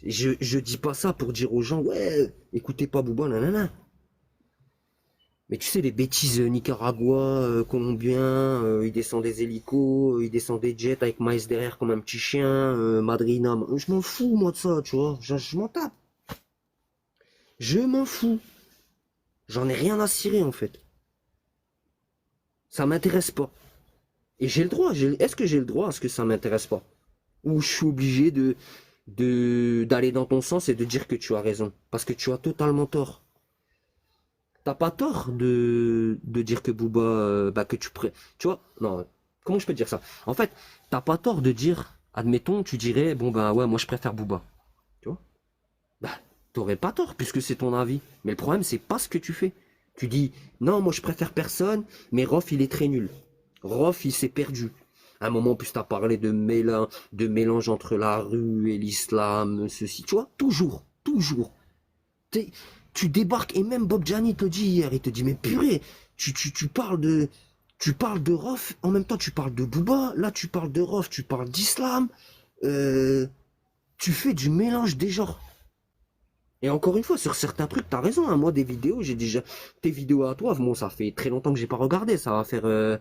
Je dis pas ça pour dire aux gens, ouais, écoutez pas Booba, nanana. Mais tu sais, les bêtises Nicaragua, colombiens, ils descendent des hélicos, ils descendent des jets avec Maïs derrière comme un petit chien, Madrina. Je m'en fous, moi, de ça, tu vois. Je m'en tape. Je m'en fous. J'en ai rien à cirer, en fait. Ça m'intéresse pas. Et j'ai le droit. Est-ce que j'ai le droit à ce que ça m'intéresse pas? Ou je suis obligé d'aller dans ton sens et de dire que tu as raison? Parce que tu as totalement tort. T'as pas tort de dire que Booba, que tu vois, non, comment je peux dire ça? En fait, t'as pas tort de dire, admettons, tu dirais, bon ben ouais, moi je préfère Booba. Tu vois? Bah, t'aurais pas tort puisque c'est ton avis. Mais le problème, c'est pas ce que tu fais. Tu dis, non, moi je préfère personne, mais Rof, il est très nul. Rof, il s'est perdu. À un moment, en plus, t'as parlé de mélange entre la rue et l'islam, ceci. Tu vois, toujours, toujours. Tu débarques, et même Bob Gianni te dit hier, il te dit, mais purée, tu parles de Rof, en même temps tu parles de Booba, là tu parles de Rof, tu parles d'islam, tu fais du mélange des genres. Et encore une fois, sur certains trucs, t'as raison, hein, moi des vidéos, j'ai déjà, tes vidéos à toi, bon ça fait très longtemps que j'ai pas regardé, ça va faire, je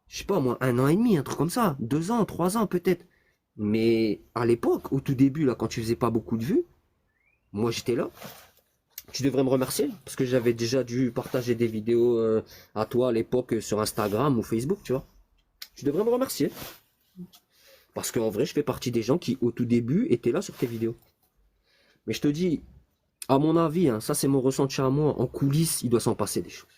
sais pas moi, 1 an et demi, un truc comme ça, 2 ans, 3 ans peut-être. Mais à l'époque, au tout début, là, quand tu faisais pas beaucoup de vues, moi j'étais là. Tu devrais me remercier parce que j'avais déjà dû partager des vidéos à toi à l'époque sur Instagram ou Facebook, tu vois. Tu devrais me remercier parce qu'en vrai, je fais partie des gens qui, au tout début, étaient là sur tes vidéos. Mais je te dis, à mon avis, hein, ça c'est mon ressenti à moi, en coulisses, il doit s'en passer des choses.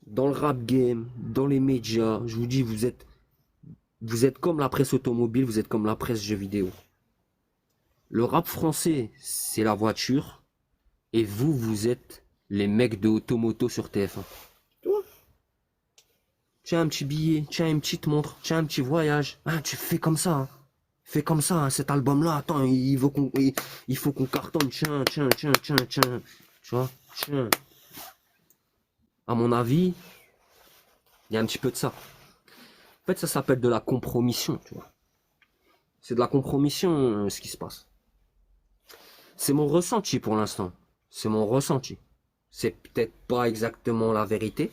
Dans le rap game, dans les médias, je vous dis, vous êtes comme la presse automobile, vous êtes comme la presse jeux vidéo. Le rap français, c'est la voiture. Et vous, vous êtes les mecs de Automoto sur TF1. Tu vois? Tiens un petit billet, tiens une petite montre, tiens un petit voyage. Ah, tu fais comme ça. Hein. Fais comme ça, hein, cet album-là. Attends, il faut qu'on cartonne. Tiens. Tu vois? Tiens. À mon avis, il y a un petit peu de ça. En fait, ça s'appelle de la compromission, tu vois. C'est de la compromission, ce qui se passe. C'est mon ressenti pour l'instant. C'est mon ressenti. C'est peut-être pas exactement la vérité.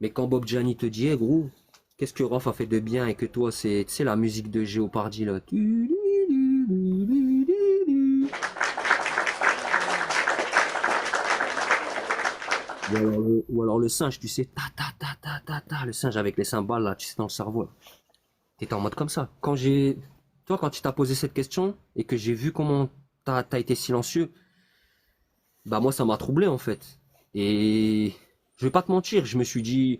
Mais quand Bob Gianni te dit, hey, gros, qu'est-ce que Rof a fait de bien et que toi, c'est la musique de Jeopardy, là. Ou alors le singe, tu sais, le singe avec les cymbales, là, tu sais, dans le cerveau, là. T'étais en mode comme ça. Toi, quand tu t'as posé cette question et que j'ai vu comment t'as été silencieux, bah moi ça m'a troublé en fait. Et je vais pas te mentir, je me suis dit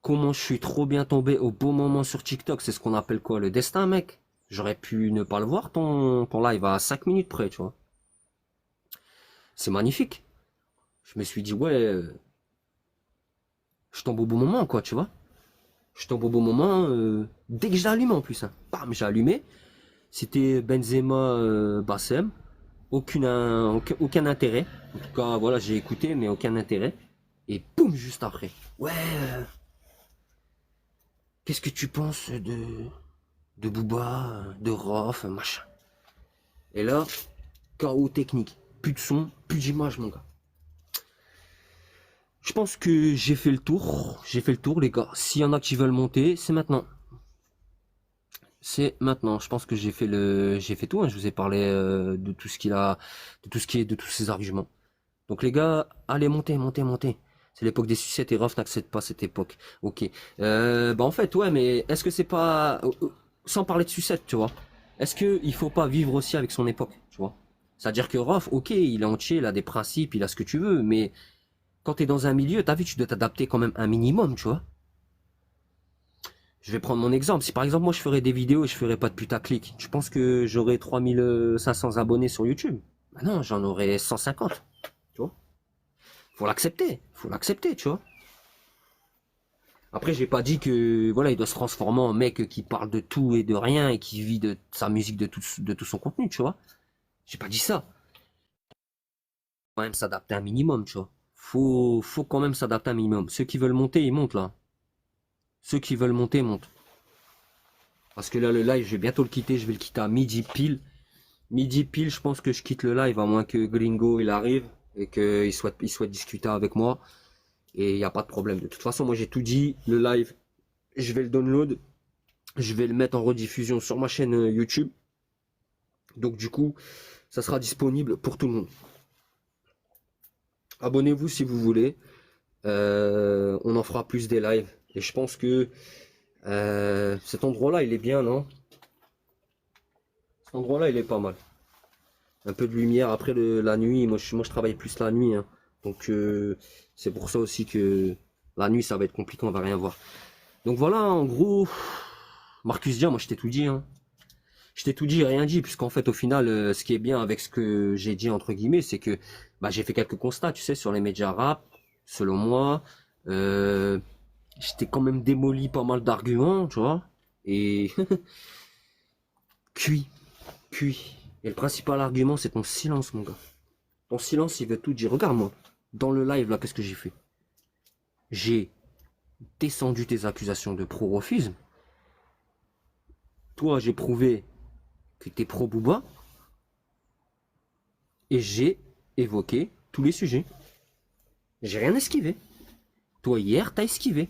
comment je suis trop bien tombé au bon moment sur TikTok. C'est ce qu'on appelle quoi, le destin, mec. J'aurais pu ne pas le voir ton live à 5 minutes près, tu vois. C'est magnifique. Je me suis dit ouais, je tombe au bon moment quoi, tu vois. Je tombe au bon moment dès que j'ai allumé en plus. Hein. Bam, j'ai allumé. C'était Benzema Bassem. Aucun intérêt. En tout cas, voilà, j'ai écouté, mais aucun intérêt. Et boum, juste après. Ouais, qu'est-ce que tu penses de Booba, de Rof, machin. Et là, chaos technique. Plus de son, plus d'image, mon gars. Je pense que j'ai fait le tour. J'ai fait le tour, les gars. S'il y en a qui veulent monter, c'est maintenant. C'est maintenant. Je pense que j'ai fait tout. Hein. Je vous ai parlé de tout ce qu'il a, de tous ses arguments. Donc les gars, allez montez. C'est l'époque des sucettes et Rof n'accepte pas cette époque. Ok. En fait, ouais, mais est-ce que c'est pas, sans parler de sucettes, tu vois, est-ce que il faut pas vivre aussi avec son époque, tu vois? C'est-à-dire que Rof, ok, il est entier, il a des principes, il a ce que tu veux, mais quand t'es dans un milieu, t'as vu, tu dois t'adapter quand même un minimum, tu vois? Je vais prendre mon exemple. Si par exemple moi je ferais des vidéos et je ferais pas de putaclic, tu penses que j'aurais 3500 abonnés sur YouTube? Bah non, j'en aurais 150. Tu vois? Faut l'accepter, tu vois. Après, j'ai pas dit que voilà, il doit se transformer en mec qui parle de tout et de rien et qui vit de sa musique de tout son contenu, tu vois. J'ai pas dit ça. Quand même s'adapter un minimum, tu vois. Faut quand même s'adapter un minimum. Ceux qui veulent monter, ils montent là. Ceux qui veulent monter, montent. Parce que là, le live, je vais bientôt le quitter. Je vais le quitter à midi pile. Midi pile, je pense que je quitte le live, à moins que Gringo il arrive et qu'il souhaite discuter avec moi. Et il n'y a pas de problème. De toute façon, moi j'ai tout dit. Le live, je vais le download. Je vais le mettre en rediffusion sur ma chaîne YouTube. Donc du coup, ça sera disponible pour tout le monde. Abonnez-vous si vous voulez. On en fera plus des lives. Et je pense que cet endroit-là, il est bien, non? Cet endroit-là, il est pas mal. Un peu de lumière. Après la nuit, moi je travaille plus la nuit. Hein. Donc c'est pour ça aussi que la nuit, ça va être compliqué, on va rien voir. Donc voilà, en gros, Marcus Dia, moi je t'ai tout dit. Hein. Je t'ai tout dit, rien dit, puisqu'en fait, au final, ce qui est bien avec ce que j'ai dit, entre guillemets, c'est que bah, j'ai fait quelques constats, tu sais, sur les médias rap, selon moi. J'étais quand même démoli pas mal d'arguments, tu vois. Et cuit, cuit. Et le principal argument, c'est ton silence, mon gars. Ton silence, il veut tout dire. Regarde-moi, dans le live, là, qu'est-ce que j'ai fait? J'ai descendu tes accusations de pro-refisme. Toi, j'ai prouvé que t'es pro-Booba. Et j'ai évoqué tous les sujets. J'ai rien esquivé. Toi, hier, t'as esquivé.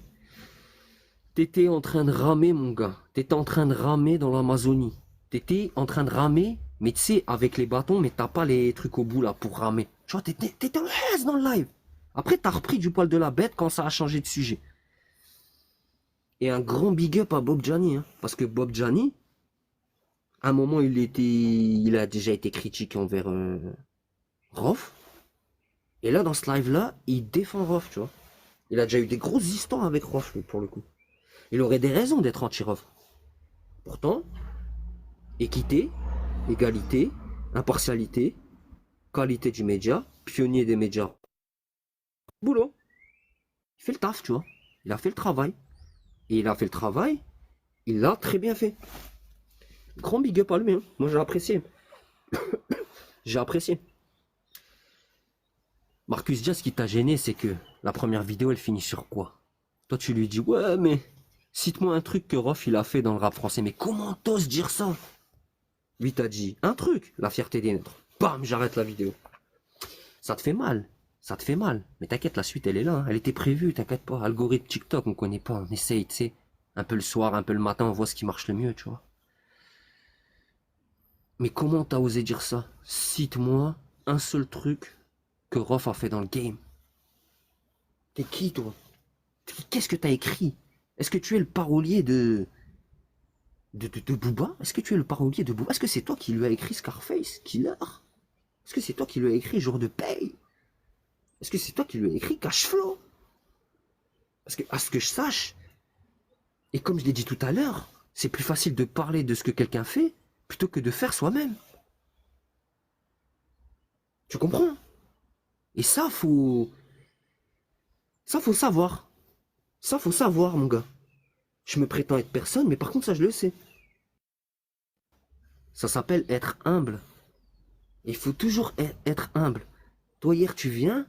T'étais en train de ramer, mon gars. T'étais en train de ramer dans l'Amazonie. T'étais en train de ramer, mais tu sais, avec les bâtons, mais t'as pas les trucs au bout là pour ramer. Tu vois, t'étais en haise dans le live. Après, t'as repris du poil de la bête quand ça a changé de sujet. Et un grand big up à Bob Gianni, hein, parce que Bob Gianni, à un moment, il a déjà été critiqué envers Rof. Et là, dans ce live-là, il défend Rof, tu vois. Il a déjà eu des grosses histoires avec Rof, pour le coup. Il aurait des raisons d'être anti-Rof. Pourtant, équité, égalité, impartialité, qualité du média, pionnier des médias. Boulot. Il fait le taf, tu vois. Il a fait le travail. Et il a fait le travail, il l'a très bien fait. Grand big up à lui, hein. Moi j'ai apprécié. J'ai apprécié. Marcus Diaz, ce qui t'a gêné, c'est que la première vidéo, elle finit sur quoi? Toi, tu lui dis, ouais, mais cite-moi un truc que Rof, il a fait dans le rap français. Mais comment t'oses dire ça? Lui, t'as dit un truc, la fierté des nôtres. Bam, j'arrête la vidéo. Ça te fait mal. Ça te fait mal. Mais t'inquiète, la suite, elle est là. Hein. Elle était prévue, t'inquiète pas. Algorithme TikTok, on connaît pas. On essaye, tu sais. Un peu le soir, un peu le matin, on voit ce qui marche le mieux, tu vois. Mais comment t'as osé dire ça? Cite-moi un seul truc que Rof a fait dans le game. T'es qui, toi? Qu'est-ce que t'as écrit? Est-ce que tu es le parolier de Booba? Est-ce que tu es le parolier de Booba? Est-ce que c'est toi qui lui as écrit Scarface, Killer? Est-ce que c'est toi qui lui as écrit Jour de paye? Est-ce que c'est toi qui lui as écrit Cashflow? Parce que, à ce que je sache, et comme je l'ai dit tout à l'heure, c'est plus facile de parler de ce que quelqu'un fait plutôt que de faire soi-même. Tu comprends? Et ça, faut savoir. Ça, faut savoir, mon gars. Je me prétends être personne, mais par contre, ça, je le sais. Ça s'appelle être humble. Il faut toujours être humble. Toi, hier, tu viens,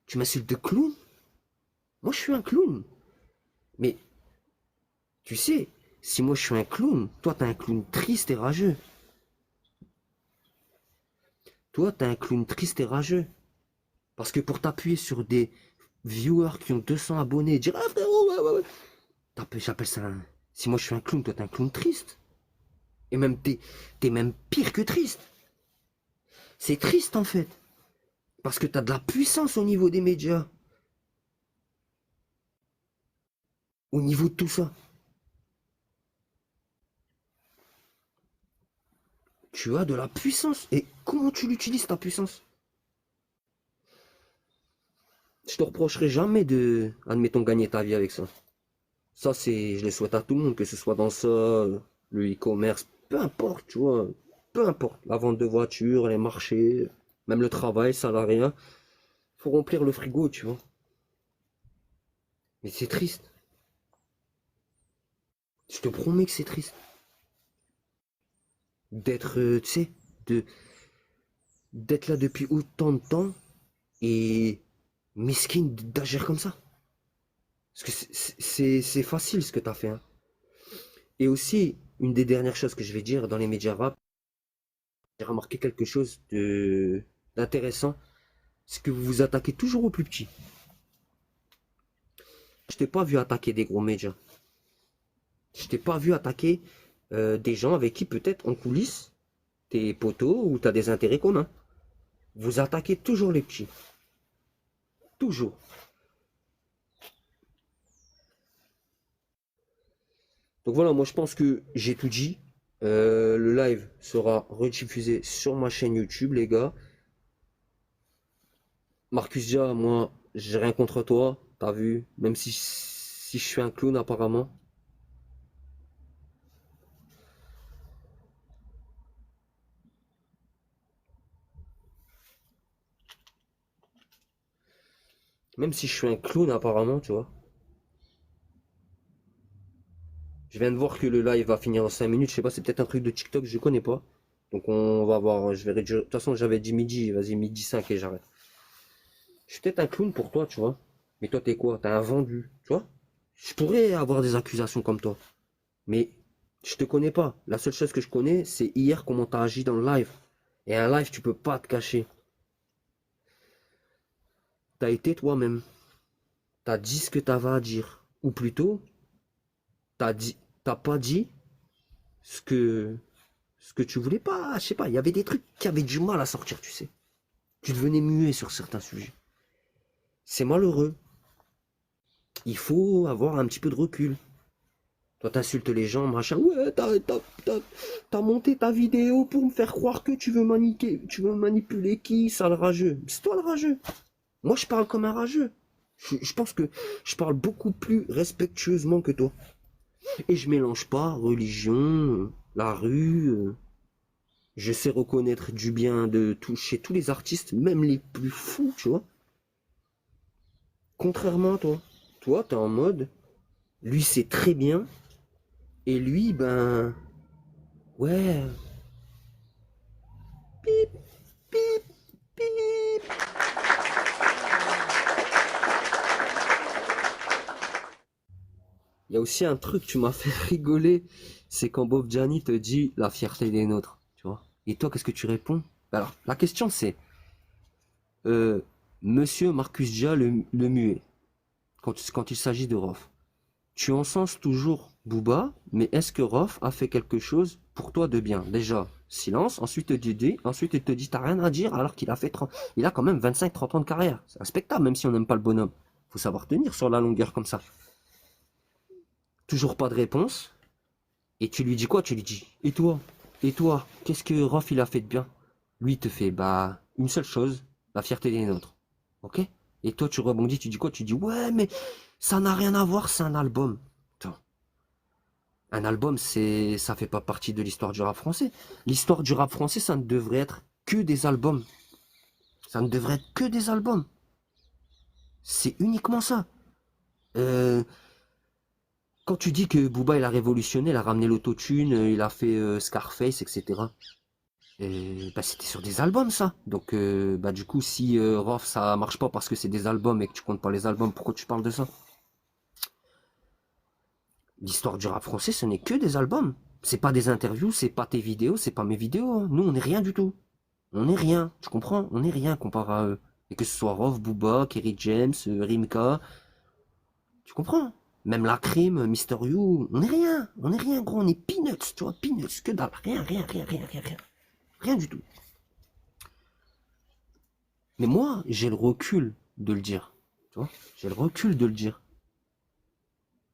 tu m'insultes de clown. Moi, je suis un clown. Mais, tu sais, si moi, je suis un clown, toi, t'es un clown triste et rageux. Toi, t'es un clown triste et rageux. Parce que pour t'appuyer sur des viewers qui ont 200 abonnés, dire, ah, frérot, ouais, ouais, ouais. J'appelle ça un... Si moi, je suis un clown, toi, t'es un clown triste. Et même, t'es même pire que triste. C'est triste, en fait. Parce que t'as de la puissance au niveau des médias. Au niveau de tout ça. Tu as de la puissance. Et comment tu l'utilises, ta puissance? Je te reprocherai jamais de, admettons, gagner ta vie avec ça. Ça, c'est, je le souhaite à tout le monde, que ce soit dans ça, le e-commerce, peu importe, tu vois. Peu importe. La vente de voitures, les marchés, même le travail, salariat. Faut remplir le frigo, tu vois. Mais c'est triste. Je te promets que c'est triste. D'être, tu sais, de, d'être là depuis autant de temps et mesquine d'agir comme ça. Parce que c'est facile ce que tu as fait. Hein. Et aussi, une des dernières choses que je vais dire dans les médias rap, j'ai remarqué quelque chose d'intéressant, c'est que vous vous attaquez toujours aux plus petits. Je t'ai pas vu attaquer des gros médias. Je t'ai pas vu attaquer des gens avec qui peut-être en coulisses, t'es poteaux ou t'as des intérêts communs. Vous attaquez toujours les petits. Toujours. Donc voilà, moi je pense que j'ai tout dit. Le live sera rediffusé sur ma chaîne YouTube, les gars. Marcus Dia, moi, j'ai rien contre toi, t'as vu, même si je suis un clown apparemment. Même si je suis un clown apparemment, tu vois. Je viens de voir que le live va finir en 5 minutes, je sais pas, c'est peut-être un truc de TikTok, je connais pas. Donc on va voir, je vais réduire. De toute façon, j'avais dit midi, vas-y, midi 5 et j'arrête. Je suis peut-être un clown pour toi, tu vois. Mais toi, t'es quoi? T'es un vendu, tu vois. Je pourrais avoir des accusations comme toi. Mais je te connais pas. La seule chose que je connais, c'est hier comment t'as agi dans le live. Et un live, tu peux pas te cacher. T'as été toi-même. T'as dit ce que t'avais à dire. Ou plutôt, t'as pas dit ce que tu voulais pas. Je sais pas, il y avait des trucs qui avaient du mal à sortir, tu sais. Tu devenais muet sur certains sujets. C'est malheureux. Il faut avoir un petit peu de recul. Toi, t'insultes les gens, machin. Ouais, t'as monté ta vidéo pour me faire croire que tu veux manipuler qui, ça le rageux. C'est toi le rageux. Moi, je parle comme un rageux. Je pense que je parle beaucoup plus respectueusement que toi. Et je mélange pas religion, la rue. Je sais reconnaître du bien chez tous les artistes, même les plus fous, tu vois. Contrairement à toi. Toi, t'es en mode, lui c'est très bien, et lui, ben, ouais, pip, pip, pip. Il y a aussi un truc, tu m'as fait rigoler, c'est quand Bob Gianni te dit la fierté des nôtres, tu vois. Et toi, qu'est-ce que tu réponds? Alors, la question c'est, euh, Monsieur Marcus Dia le muet, quand il s'agit de Rof. Tu encenses toujours Booba, mais est-ce que Rof a fait quelque chose pour toi de bien? Déjà, silence, ensuite il te dit t'as rien à dire alors qu'il a fait 30, il a quand même 25-30 ans de carrière. C'est respectable même si on n'aime pas le bonhomme. Faut savoir tenir sur la longueur comme ça. Toujours pas de réponse. Et tu lui dis quoi? Tu lui dis, et toi? Et toi? Qu'est-ce que Rof il a fait de bien? Lui il te fait, bah, une seule chose, la fierté des nôtres. Ok? Et toi tu rebondis, tu dis quoi? Tu dis, ouais, mais ça n'a rien à voir, c'est un album. Un album, ça fait pas partie de l'histoire du rap français. L'histoire du rap français, ça ne devrait être que des albums. Ça ne devrait être que des albums. C'est uniquement ça. Euh, Quand tu dis que Booba, il a révolutionné, il a ramené l'autotune, il a fait Scarface, etc. Bah, c'était sur des albums, ça. Donc, bah, du coup, si Rof, ça marche pas parce que c'est des albums et que tu comptes pas les albums, pourquoi tu parles de ça? L'histoire du rap français, ce n'est que des albums. C'est pas des interviews, c'est pas tes vidéos, c'est pas mes vidéos. Hein. Nous, on n'est rien du tout. On n'est rien, tu comprends? On n'est rien comparé à eux. Et que ce soit Rof, Booba, Kerry James, Rimka, tu comprends? Même la crime, Mister You, on n'est rien. On n'est rien, gros, on est peanuts, tu vois, peanuts, que dalle. Rien, rien, rien, rien, rien, rien. Rien du tout. Mais moi, j'ai le recul de le dire. Tu vois? J'ai le recul de le dire.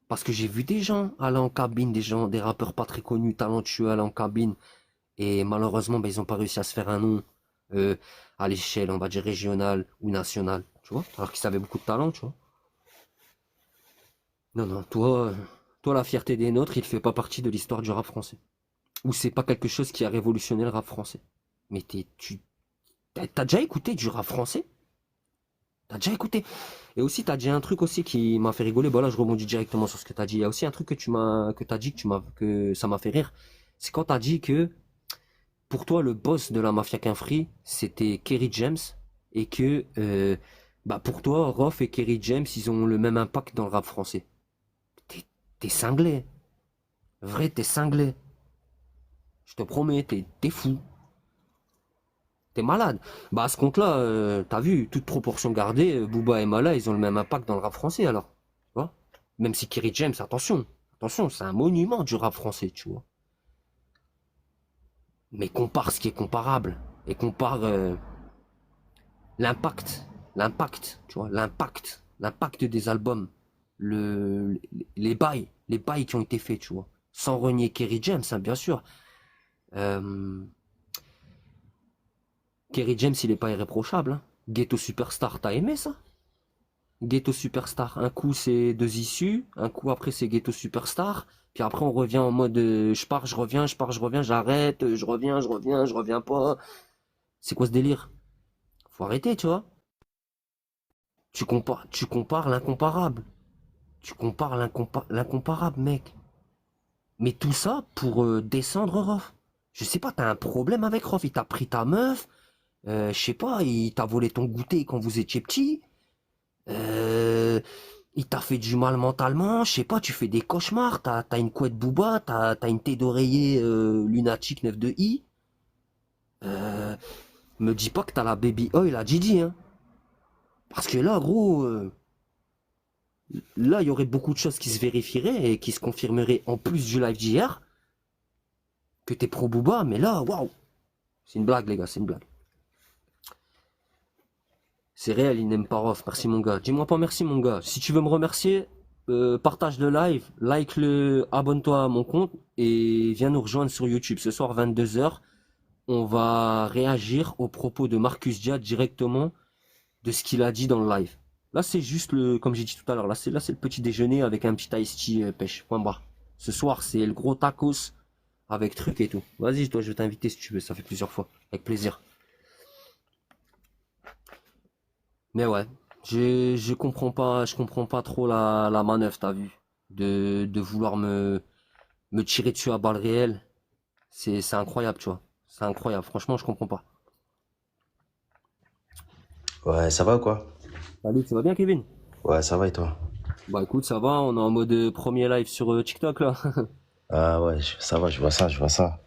Parce que j'ai vu des gens aller en cabine, des rappeurs pas très connus, talentueux aller en cabine. Et malheureusement, ben, ils n'ont pas réussi à se faire un nom euh, à l'échelle, on va dire, régionale ou nationale. Tu vois? Alors qu'ils avaient beaucoup de talent, tu vois. Non, non, toi, la fierté des nôtres, il fait pas partie de l'histoire du rap français. Ou c'est pas quelque chose qui a révolutionné le rap français. Mais t'as déjà écouté du rap français? T'as déjà écouté? Et aussi, t'as dit un truc aussi qui m'a fait rigoler. Bon, là, je rebondis directement sur ce que t'as dit. Il y a aussi un truc que t'as dit que ça m'a fait rire. C'est quand t'as dit que pour toi, le boss de la mafia Quinfree, c'était Kerry James, et que, bah, pour toi, Rof et Kerry James, ils ont le même impact dans le rap français. T'es, t'es cinglé. Vrai, t'es cinglé. Je te promets, t'es fou. T'es malade. Bah, à ce compte-là, t'as vu, toute proportion gardée, Booba et Mala, ils ont le même impact dans le rap français, alors. Tu vois. Même si Kerry James, attention. Attention, c'est un monument du rap français, tu vois. Mais compare ce qui est comparable. Et compare l'impact. L'impact, tu vois, l'impact. L'impact des albums. Le, les bails. Les bails qui ont été faits, tu vois. Sans renier Kerry James, hein, bien sûr. Euh, Kerry James, il est pas irréprochable. Hein. Ghetto Superstar, t'as aimé ça? Ghetto Superstar, un coup c'est deux issues, un coup après c'est Ghetto Superstar, puis après on revient en mode je pars, je reviens, je pars, je reviens, j'arrête, je reviens, je reviens, je reviens pas. C'est quoi ce délire? Faut arrêter, tu vois. Tu compares l'incomparable. Tu compares l'incomparable, mec. Mais tout ça pour descendre Rof. Je sais pas, t'as un problème avec Rof, il t'a pris ta meuf, je sais pas, il t'a volé ton goûter quand vous étiez petit. Euh, il t'a fait du mal mentalement, je sais pas, tu fais des cauchemars, t'as une couette Booba, t'as une tête d'oreiller lunatique 9 de I. Euh, Me dis pas que t'as la baby oil à Gigi, hein. Parce que là, gros, là, il y aurait beaucoup de choses qui se vérifieraient et qui se confirmeraient en plus du live d'hier que t'es pro Booba, mais là, waouh, c'est une blague, les gars, c'est une blague. C'est réel, il n'aime pas Rof. Merci mon gars. Dis-moi pas merci mon gars. Si tu veux me remercier, partage le live, like le, abonne-toi à mon compte et viens nous rejoindre sur YouTube. Ce soir 22h, on va réagir aux propos de Marcus Diaz directement de ce qu'il a dit dans le live. Là c'est juste le, comme j'ai dit tout à l'heure, là c'est le petit déjeuner avec un petit iced tea pêche. Point barre. Ce soir c'est le gros tacos avec truc et tout. Vas-y toi je vais t'inviter si tu veux, ça fait plusieurs fois. Avec plaisir. Mais ouais, je comprends pas trop la manœuvre, t'as vu, de vouloir me tirer dessus à balles réelles. C'est incroyable, tu vois. C'est incroyable. Franchement, je comprends pas. Ouais, ça va ou quoi? Salut, ça va bien, Kevin? Ouais, ça va et toi? Bah écoute, ça va, on est en mode premier live sur TikTok là. Ah ouais, ça va, je vois ça, je vois ça.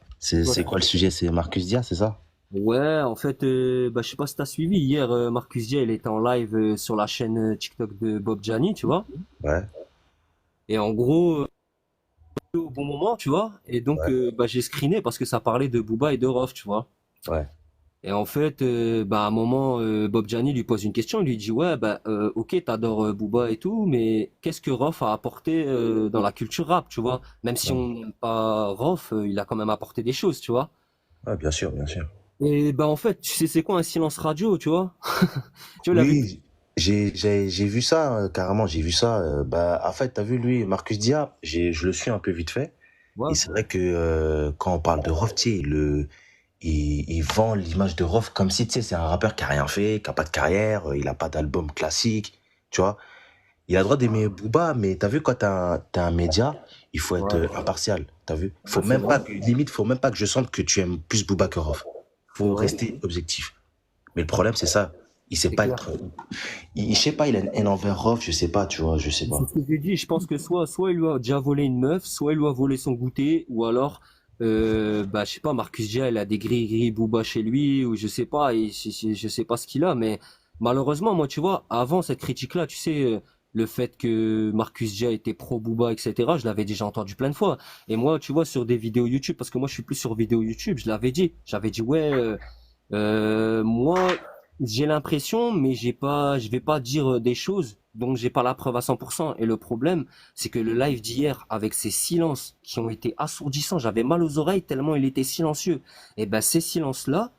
Ouais, C'est quoi le sujet? C'est Marcus Diaz, c'est ça? ouais, en fait, bah je sais pas si t'as suivi hier, Marcus J, il était en live sur la chaîne TikTok de Bob Gianni, tu vois. Ouais, Et en gros, au bon moment, tu vois. Et donc, ouais, bah j'ai screené parce que ça parlait de Booba et de Rof, tu vois. ouais. Et en fait, bah, à un moment, Bob Gianni lui pose une question, il lui dit, ouais, bah, ok, t'adores Booba et tout, mais qu'est-ce que Rof a apporté dans la culture rap, tu vois? Même si Ouais, on n'aime pas Rof, il a quand même apporté des choses, tu vois? ouais, bien sûr, bien sûr. Et bah, en fait, tu sais, c'est quoi un silence radio, tu vois? Tu vois, il avait dit, Oui, j'ai vu ça, carrément, j'ai vu ça. Bah, en fait, t'as vu, lui, Marcus Diaz, je le suis un peu vite fait. Et ouais, c'est vrai que quand on parle de Rof, tu sais, il vend l'image de Rof comme si, tu sais, c'est un rappeur qui a rien fait, qui a pas de carrière, il a pas d'album classique, tu vois. Il a le droit d'aimer Booba, mais t'as vu, quand t'as un média, il faut être ouais, impartial. T'as vu? ouais, c'est vrai, Limite, faut même pas que je sente que tu aimes plus Booba que Rof. c'est Faut vrai, rester objectif. Mais le problème, c'est ça. Il sait c'est pas clair. être. Je sais pas, il a une haine envers Rof, je sais pas, tu vois, je sais C'est pas. ce que j'ai dit, je pense que soit il lui a déjà volé une meuf, soit il lui a volé son goûter, ou alors, bah, je sais pas, Marcus Dia, il a des gris-gris Booba chez lui, ou je sais pas, je sais pas ce qu'il a, mais malheureusement, moi, tu vois, avant cette critique-là, tu sais, le fait que Marcus Dia était pro Booba, etc., je l'avais déjà entendu plein de fois. Et moi, tu vois, sur des vidéos YouTube, parce que moi, je suis plus sur vidéo YouTube, je l'avais dit. J'avais dit, ouais, moi, j'ai l'impression, mais je vais pas dire des choses dont j'ai pas la preuve à 100%. Et le problème, c'est que le live d'hier, avec ces silences qui ont été assourdissants, j'avais mal aux oreilles tellement il était silencieux. Et ben, ces silences-là,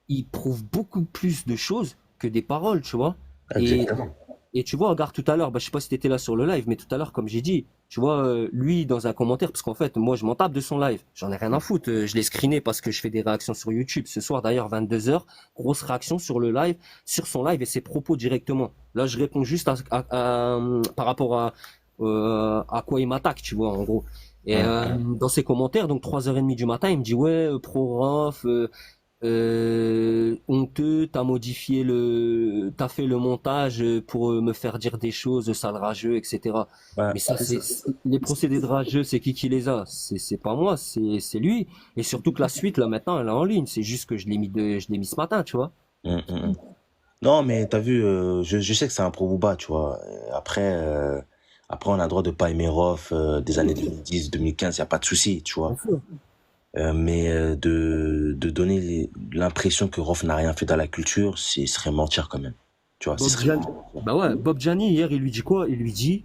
ils prouvent beaucoup plus de choses que des paroles, tu vois. Et Exactement. et tu vois, regarde tout à l'heure, bah, je sais pas si t'étais là sur le live, mais tout à l'heure, comme j'ai dit, tu vois, lui, dans un commentaire, parce qu'en fait, moi, je m'en tape de son live. J'en ai rien à foutre. Je l'ai screené parce que je fais des réactions sur YouTube. Ce soir, d'ailleurs, 22h, grosse réaction sur le live, sur son live et ses propos directement. Là, je réponds juste par rapport à quoi il m'attaque, tu vois, en gros. Et dans ses commentaires, donc 3h30 du matin, il me dit ouais, pro-rof, honteux, t'as fait le montage pour me faire dire des choses, sale rageux, etc. Ouais, Mais ça, c'est ça. les procédés de rageux, c'est qui les a? C'est pas moi, c'est lui. Et surtout que la suite, là, maintenant, elle est en ligne. C'est juste que je l'ai mis ce matin, tu vois. Mm. Non, mais t'as vu, je sais que c'est un pro Booba, tu vois. Après, on a le droit de pas aimer Rof des années 2010, 2015, y a pas de souci, tu Bien vois. sûr. Mais de donner l'impression que Rof n'a rien fait dans la culture, ce serait mentir quand même. Tu vois, ce Bob serait Gianni, vraiment mentir. bah ouais, Bob Gianni, hier, il lui dit quoi? Il lui dit,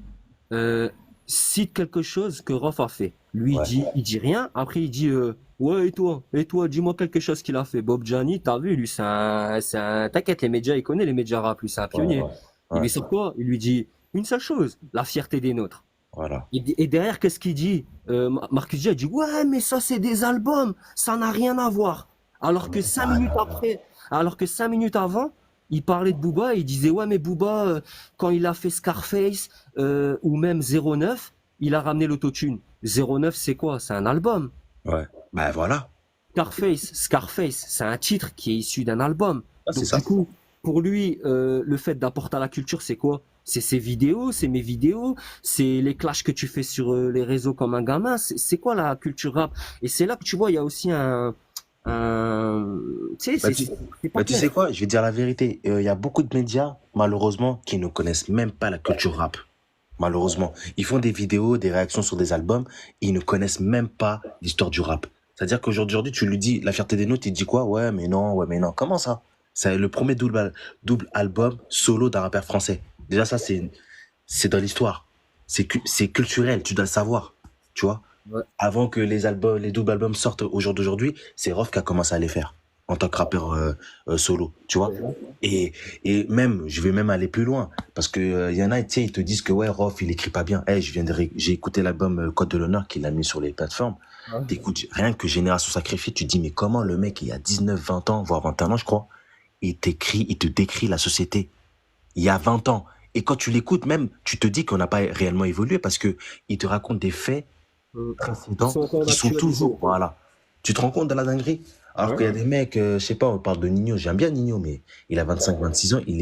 euh, cite quelque chose que Rof a fait. Lui, Ouais, il dit rien. Après, il dit, ouais, et toi, dis-moi quelque chose qu'il a fait. Bob Gianni, t'as vu, lui, t'inquiète, les médias, il connaît les médias rap, lui, c'est un ouais, pionnier. ouais, Il ouais, lui sort quoi? Il lui dit, une seule chose, la fierté des nôtres. voilà. Et derrière, qu'est-ce qu'il dit? Marcus J a dit, ouais, mais ça, c'est des albums, ça n'a rien à voir. Alors que Ça cinq a rien minutes à voir. après, alors que 5 minutes avant, il parlait de Booba et il disait, ouais, mais Booba, quand il a fait Scarface, ou même 09, il a ramené l'autotune. 09, c'est quoi? C'est un album. Ouais. Bah voilà. Scarface, c'est un titre qui est issu d'un album. Ah, c'est Donc ça. du coup, pour lui, le fait d'apporter à la culture, c'est quoi? C'est ses vidéos, c'est mes vidéos, c'est les clashs que tu fais sur les réseaux comme un gamin. C'est quoi la culture rap? Et c'est là que tu vois, il y a aussi un, tu sais, Bah tu, c'est pas bah, tu sais clair. quoi, je vais te dire la vérité. Il y a beaucoup de médias, malheureusement, qui ne connaissent même pas la culture rap. Malheureusement. Ils font des vidéos, des réactions sur des albums, ils ne connaissent même pas l'histoire du rap. C'est-à-dire qu'aujourd'hui, tu lui dis La Fierté des Nôtres, il dit quoi? Ouais, mais non, ouais, mais non. Comment ça? C'est le premier double album solo d'un rappeur français. Déjà, ça, c'est dans l'histoire. C'est culturel, tu dois le savoir. Tu vois? Ouais. Avant que les doubles albums sortent au jour d'aujourd'hui, c'est Rof qui a commencé à les faire en tant que rappeur solo, tu vois. Et, et même, je vais même aller plus loin, parce que y en a, tu sais, ils te disent que ouais, Rof, il écrit pas bien. J'ai écouté l'album Code de l'honneur qu'il a mis sur les plateformes. Ouais. T'écoutes rien que Génération Sacrifiée, tu te dis mais comment le mec, il y a 19, 20 ans, voire 21 ans, je crois, il te décrit la société il y a 20 ans. Et quand tu l'écoutes même, tu te dis qu'on n'a pas réellement évolué parce que il te raconte des faits Ils précédents sont encore qui sont d'actualité. toujours, voilà. Tu te rends compte de la dinguerie? Alors Ouais. qu'il y a des mecs, je sais pas, on parle de Nino, j'aime bien Nino, mais il a 25, 26 ans, il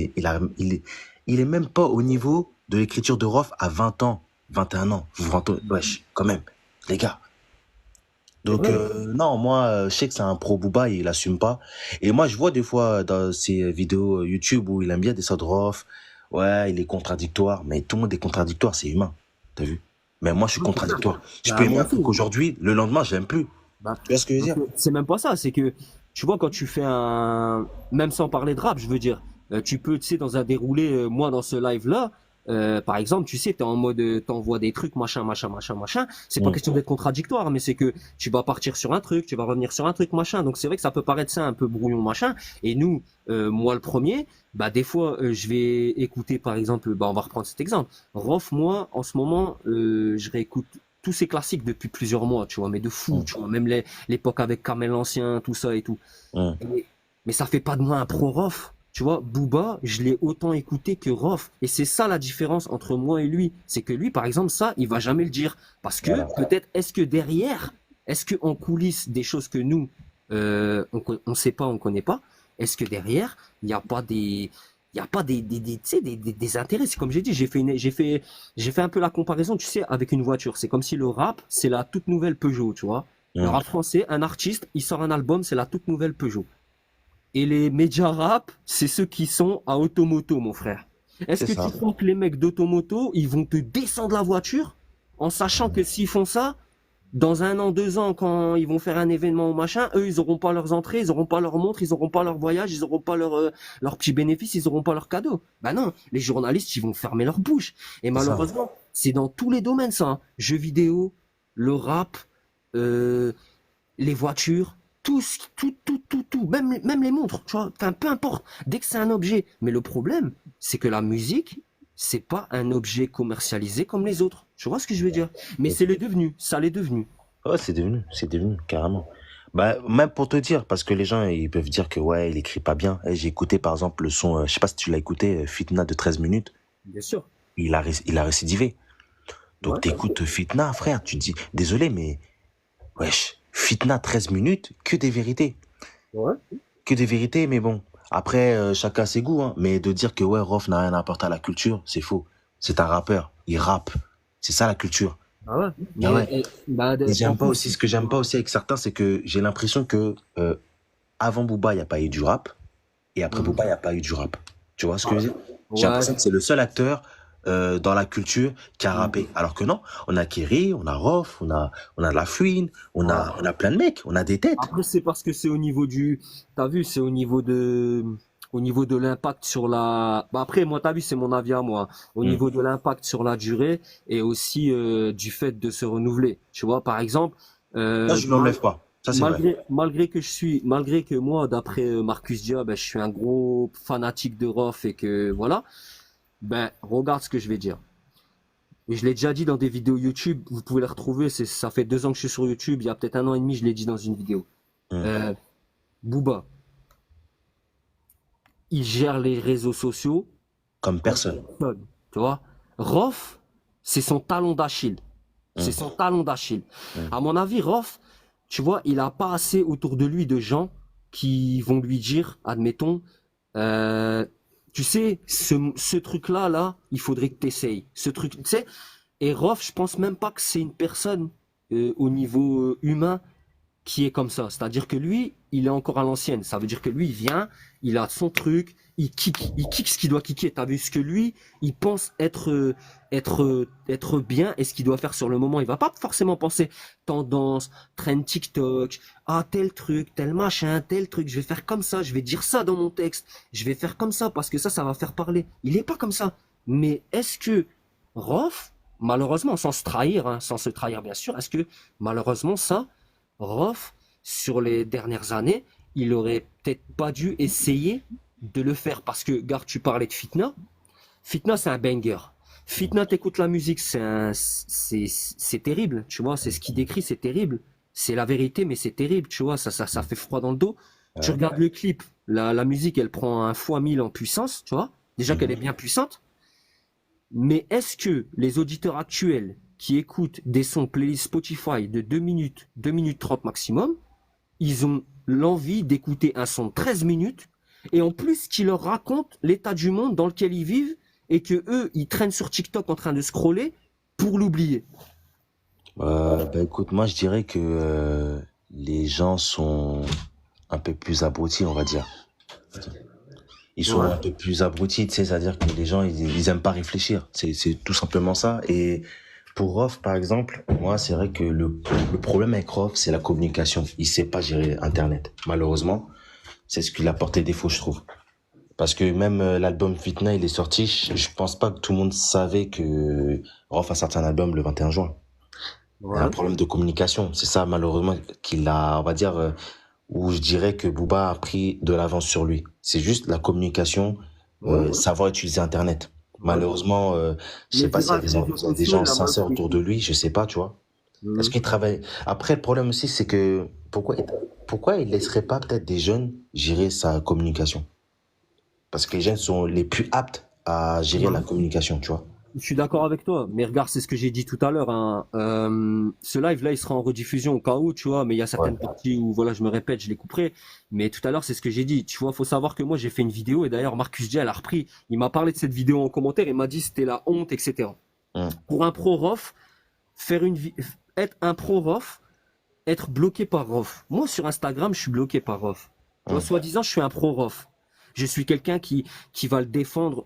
est même pas au niveau de l'écriture de Rof à 20 ans, 21 ans. Vous vous rendez, wesh, quand même, les gars. C'est Donc, vrai. non, moi, je sais que c'est un pro Booba, il assume pas. Et moi, je vois des fois dans ses vidéos YouTube où il aime bien descendre Rof, ouais, il est contradictoire, mais tout le monde est contradictoire, c'est humain. T'as vu? Mais moi, je suis contradictoire. Je peux Bah, aimer moi un aussi. truc aujourd'hui, le lendemain, j'aime plus. Bah, Tu vois ce que je veux dire? c'est même pas ça, c'est que tu vois quand tu fais même sans parler de rap, je veux dire, tu peux, tu sais, dans un déroulé, moi dans ce live là, par exemple, tu sais, t'es en mode, t'envoies des trucs, machin, machin, machin, machin. C'est pas Mm. question d'être contradictoire, mais c'est que tu vas partir sur un truc, tu vas revenir sur un truc, machin. Donc c'est vrai que ça peut paraître ça un peu brouillon, machin. Et nous, moi le premier, bah des fois, je vais écouter, par exemple, bah on va reprendre cet exemple. Rof, moi, en ce moment, je réécoute tous ces classiques depuis plusieurs mois, tu vois, mais de fou, Mm. tu vois, même l'époque avec Kamel l'Ancien, tout ça et tout. Mm. Mais ça fait pas de moi un pro Rof. Tu vois, Booba, je l'ai autant écouté que Rof. Et c'est ça la différence entre moi et lui. C'est que lui, par exemple, ça, il va jamais le dire. Parce que Voilà. peut-être, est-ce que derrière, est-ce que en coulisses, des choses que nous, on sait pas, on connaît pas, est-ce que derrière, il n'y a pas il y a pas tu sais, des intérêts. C'est comme j'ai dit, j'ai fait un peu la comparaison, tu sais, avec une voiture. C'est comme si le rap, c'est la toute nouvelle Peugeot, tu vois. Le Mm. rap français, un artiste, il sort un album, c'est la toute nouvelle Peugeot. Et les médias rap, c'est ceux qui sont à Automoto, mon frère. Est-ce C'est que tu ça. crois que les mecs d'Automoto, ils vont te descendre la voiture en sachant que s'ils font ça, dans 1 an, 2 ans, quand ils vont faire un événement ou machin, eux, ils auront pas leurs entrées, ils auront pas leurs montres, ils auront pas leur voyage, ils auront pas leurs petits bénéfices, ils auront pas leurs cadeaux. Ben non, les journalistes, ils vont fermer leur bouche. Et C'est ça. malheureusement, c'est dans tous les domaines, ça. Hein. Jeux vidéo, le rap, euh, les voitures, tout, même les montres, tu vois, enfin, peu importe, dès que c'est un objet. Mais le problème, c'est que la musique, c'est pas un objet commercialisé comme les autres. Tu vois ce que je veux dire? Mais c'est les devenu, ça l'est devenu. Ouais, c'est devenu, carrément. Bah, même pour te dire, parce que les gens, ils peuvent dire que ouais, il écrit pas bien. J'ai écouté, par exemple, le son, je sais pas si tu l'as écouté, Fitna de 13 minutes. Bien sûr. Il a récidivé. Donc Ouais, t'écoutes Fitna, frère, tu te dis, désolé, mais wesh, Fitna 13 minutes, que des vérités. ouais. Que des vérités, mais bon. Après, chacun ses goûts, hein. Mais de dire que ouais, Rof n'a rien à apporter à la culture, c'est faux. C'est un rappeur, il rappe. C'est ça la culture. Ah ouais. Ah Mais ouais. bah, Et en j'aime pas plus, aussi, ce que j'aime pas aussi avec certains, c'est que j'ai l'impression que avant Booba, il n'y a pas eu du rap, et après Mhm. Booba, il n'y a pas eu du rap. Tu vois ce que Ah, je veux dire? J'ai ouais. l'impression que c'est le seul acteur dans la culture qui a rappé. Alors que non, on a Kerry, on a Rof, on a La Fouine, Ouais. on a plein de mecs, on a des têtes. Après, c'est parce que c'est au niveau du, t'as vu, c'est au niveau de l'impact sur la, bah après, moi, t'as vu, c'est mon avis à moi, au Hmm. niveau de l'impact sur la durée et aussi du fait de se renouveler. Tu vois, par exemple, Ça, euh, je ne mal- l'enlève pas. Ça, c'est vrai. malgré que moi, d'après Marcus Dia, ben, je suis un gros fanatique de Roth et que voilà, ben, regarde ce que je vais dire. Et je l'ai déjà dit dans des vidéos YouTube, vous pouvez les retrouver, ça fait 2 ans que je suis sur YouTube, il y a peut-être 1 an et demi, je l'ai dit dans une vidéo. Hmm. Euh, Booba, il gère les réseaux sociaux Comme comme personne. personne, tu vois. Rof, c'est son talon d'Achille. C'est Hmm. son talon d'Achille. Hmm. À mon avis, Rof, tu vois, il a pas assez autour de lui de gens qui vont lui dire, admettons, euh, tu sais, ce truc-là, là, il faudrait que tu essayes. Ce truc, tu sais, et Rof, je pense même pas que c'est une personne au niveau humain qui est comme ça. C'est-à-dire que lui, il est encore à l'ancienne. Ça veut dire que lui, il vient, il a son truc, il kick ce qu'il doit kicker. T'as vu ce que lui, il pense être bien et ce qu'il doit faire sur le moment. Il va pas forcément penser tendance, trend TikTok, ah, tel truc, tel machin, tel truc. Je vais faire comme ça, je vais dire ça dans mon texte. Je vais faire comme ça parce que ça va faire parler. Il est pas comme ça. Mais est-ce que Rof, malheureusement, sans se trahir, hein, sans se trahir bien sûr, est-ce que malheureusement ça, Rof, sur les dernières années, il aurait peut-être pas dû essayer de le faire parce que, garde, tu parlais de Fitna. Fitna, c'est un banger. Fitna, t'écoutes la musique, c'est terrible, tu vois, c'est ce qu'il décrit, c'est terrible. C'est la vérité, mais c'est terrible, tu vois, ça fait froid dans le dos. Tu Ouais. regardes le clip, la musique, elle prend un fois 1000 en puissance, tu vois. Déjà qu'elle est Mhm. bien puissante. Mais est-ce que les auditeurs actuels qui écoutent des sons playlist Spotify de 2 minutes 30 maximum, ils ont l'envie d'écouter un son de 13 minutes et en plus qui leur raconte l'état du monde dans lequel ils vivent et que eux, ils traînent sur TikTok en train de scroller pour l'oublier. Bah écoute, moi je dirais que les gens sont un peu plus abrutis, on va dire. Ils sont un Ouais. peu plus abrutis, tu sais, c'est-à-dire que les gens, ils aiment pas réfléchir. C'est tout simplement ça. Et pour Rof, par exemple, moi, c'est vrai que le problème avec Rof, c'est la communication. Il sait pas gérer Internet. Malheureusement, c'est ce qui lui a porté défaut, je trouve. Parce que même l'album Fitna, il est sorti, je pense pas que tout le monde savait que Rof a sorti un album le 21 juin. Il y a un Ouais. problème de communication. C'est ça, malheureusement, qu'il a, on va dire, où je dirais que Booba a pris de l'avance sur lui. C'est juste la communication, Ouais. savoir utiliser Internet. Ouais. Malheureusement, je sais pas s'il y a Les réseaux il y a des sociaux, gens il a mal sincères pris. autour de lui, je sais pas, tu vois. Est-ce Mhm. qu'il travaille? Après, le problème aussi, c'est que pourquoi il laisserait pas peut-être des jeunes gérer sa communication? Parce que les jeunes sont les plus aptes à gérer la Ouais. communication, tu vois. Je suis d'accord avec toi, mais regarde, c'est ce que j'ai dit tout à l'heure, hein. Ce live-là, il sera en rediffusion au cas où, tu vois, mais il y a Ouais. certaines parties où, voilà, je me répète, je les couperai. Mais tout à l'heure, c'est ce que j'ai dit. Tu vois, faut savoir que moi, j'ai fait une vidéo et d'ailleurs, Marcus J, elle a repris. Il m'a parlé de cette vidéo en commentaire et m'a dit c'était la honte, etc. Hum, Pour un pro-rof, être un pro-rof, être bloqué par rof. Moi, sur Instagram, je suis bloqué par rof. Tu vois, hum. soi-disant, je suis un pro-rof. Je suis quelqu'un qui va le défendre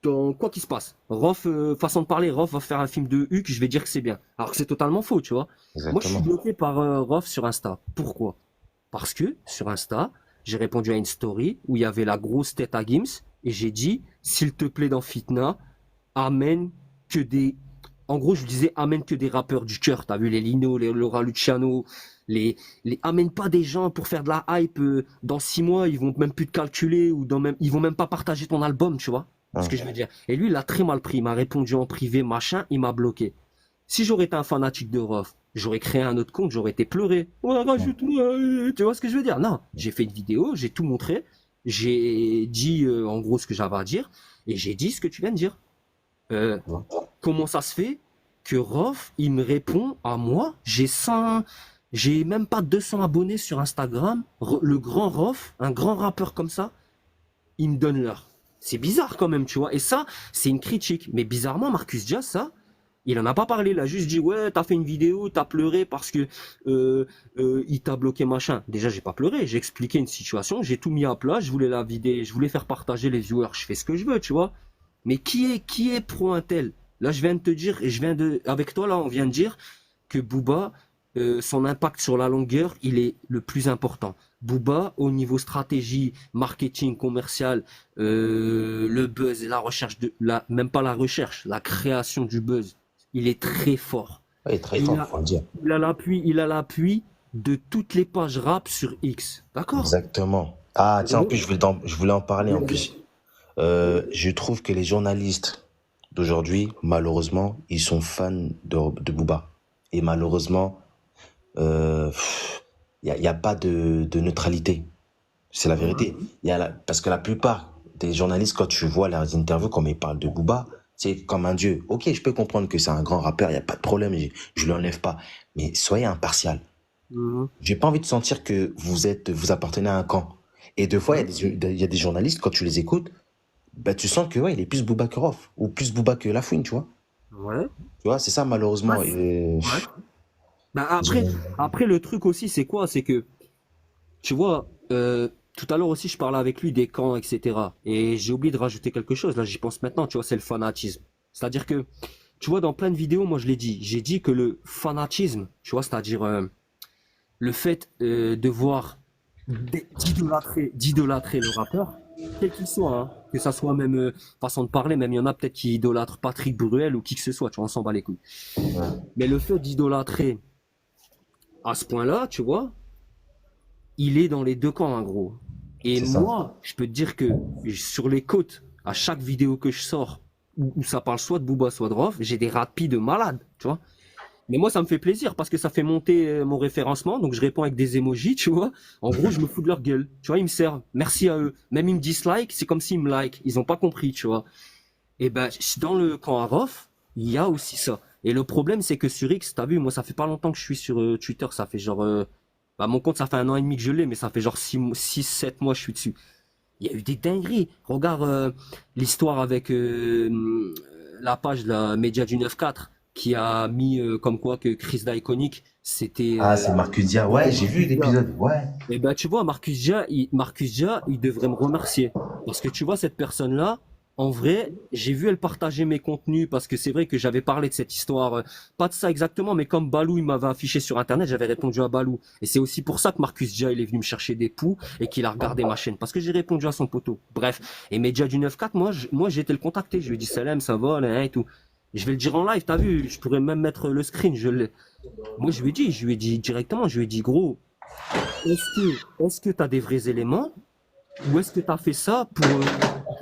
dans quoi qu'il se passe. Rof, façon de parler, Rof va faire un film de Huck, je vais dire que c'est bien. Alors que c'est totalement faux, tu vois. Moi, je suis Exactement. bloqué par Rof sur Insta. Pourquoi? Parce que sur Insta, j'ai répondu à une story où il y avait la grosse tête à Gims et j'ai dit, s'il te plaît, dans Fitna, amène que des. En gros, je disais, amène que des rappeurs du cœur. T'as vu les Lino, les Laura Luciano, amène pas des gens pour faire de la hype. Dans 6 mois, ils vont même plus te calculer ou ils vont même pas partager ton album, tu vois ce Hum. que je veux dire. Et lui, il a très mal pris. Il m'a répondu en privé, machin, il m'a bloqué. Si j'aurais été un fanatique de Rof, j'aurais créé un autre compte, j'aurais été pleuré. Ouais, Hum. rajoute-moi, tu vois ce que je veux dire? Non, j'ai fait une vidéo, j'ai tout montré, j'ai dit en gros ce que j'avais à dire, et j'ai dit ce que tu viens de dire. Euh, comment ça se fait? que Rof, il me répond à moi, j'ai même pas 200 abonnés sur Instagram, le grand Rof, un grand rappeur comme ça, il me donne l'heure. C'est bizarre quand même, tu vois. Et ça, c'est une critique. Mais bizarrement, Marcus Diaz, ça, il en a pas parlé. Il a juste dit, ouais, t'as fait une vidéo, t'as pleuré parce que il t'a bloqué, machin. Déjà, j'ai pas pleuré. J'ai expliqué une situation, j'ai tout mis à plat. Je voulais la vider, je voulais faire partager les viewers. Je fais ce que je veux, tu vois. Mais qui est pro un tel? Là, je viens de te dire, et avec toi, là, on vient de dire que Booba, son impact sur la longueur, il est le plus important. Booba, au niveau stratégie, marketing, commercial, le buzz et la recherche même pas la recherche, la création du buzz, il est très fort. Ouais, très Il fort, a, faut le dire. il a l'appui de toutes les pages rap sur X. D'accord? Exactement. Ah, tiens, en plus, je voulais en parler en plus. Je trouve que les journalistes d'aujourd'hui, malheureusement, ils sont fans de Booba. Et malheureusement, il y a pas de neutralité. C'est la vérité. Parce que la plupart des journalistes, quand tu vois leurs interviews, comme ils parlent de Booba, c'est comme un dieu. Ok, je peux comprendre que c'est un grand rappeur, il n'y a pas de problème, je ne l'enlève pas. Mais soyez impartial. Mhm. J'ai pas envie de sentir que vous appartenez à un camp. Et deux fois, il y a des journalistes, quand tu les écoutes, bah, tu sens que ouais, il est plus Booba que Rof, ou plus Booba que Lafouine, tu vois. Ouais. Tu vois, c'est ça Ouais. malheureusement. Ouais. Bah après, le truc aussi, c'est quoi? C'est que, tu vois, tout à l'heure aussi, je parlais avec lui des camps, etc. Et j'ai oublié de rajouter quelque chose. Là, j'y pense maintenant, tu vois, c'est le fanatisme. C'est-à-dire que, tu vois, dans plein de vidéos, moi, je l'ai dit. J'ai dit que le fanatisme, tu vois, c'est-à-dire le fait de voir, d'idolâtrer le rappeur, quel qu'il soit, hein, que ça soit même façon de parler, même il y en a peut-être qui idolâtrent Patrick Bruel ou qui que ce soit, tu vois, on s'en bat les couilles. Ouais, Mais le fait d'idolâtrer à ce point-là, tu vois, il est dans les deux camps, en gros. Et c'est ça. moi, je peux te dire que sur les côtes, à chaque vidéo que je sors, où ça parle soit de Booba, soit de Rof, j'ai des rapides de malade, tu vois. Mais moi, ça me fait plaisir parce que ça fait monter mon référencement, donc je réponds avec des emojis, tu vois. En gros, je me fous de leur gueule, tu vois, ils me servent. Merci à eux. Même ils me dislike, c'est comme s'ils me like. Ils ont pas compris, tu vois. Et ben, dans le camp Arof, il y a aussi ça. Et le problème, c'est que sur X, t'as vu, moi, ça fait pas longtemps que je suis sur Twitter, ça fait genre, bah, mon compte, ça fait 1 an et demi que je l'ai, mais ça fait genre 7 mois que je suis dessus. Il y a eu des dingueries. Regarde l'histoire avec la page de la Média du 9-4 qui a mis comme quoi que Chris Iconic, c'était Ah, c'est Marcus Dia. Ouais, j'ai vu Marcus Dia. l'épisode. Ouais. Et ben tu vois, Marcus Dia, il devrait me remercier. Parce que tu vois, cette personne-là, en vrai, j'ai vu elle partager mes contenus parce que c'est vrai que j'avais parlé de cette histoire, pas de ça exactement, mais comme Balou, il m'avait affiché sur Internet, j'avais répondu à Balou. Et c'est aussi pour ça que Marcus Dia, il est venu me chercher des poux et qu'il a regardé ma chaîne. Parce que j'ai répondu à son poteau. Bref. Et Media du 9-4, moi, j'ai été le contacter. Je lui ai dit, Salam, ça va, là, et tout. Je vais le dire en live, t'as vu, je pourrais même mettre le screen, moi, je lui ai dit directement, je lui ai dit, gros, est-ce que tu as des vrais éléments ou est-ce que tu as fait ça pour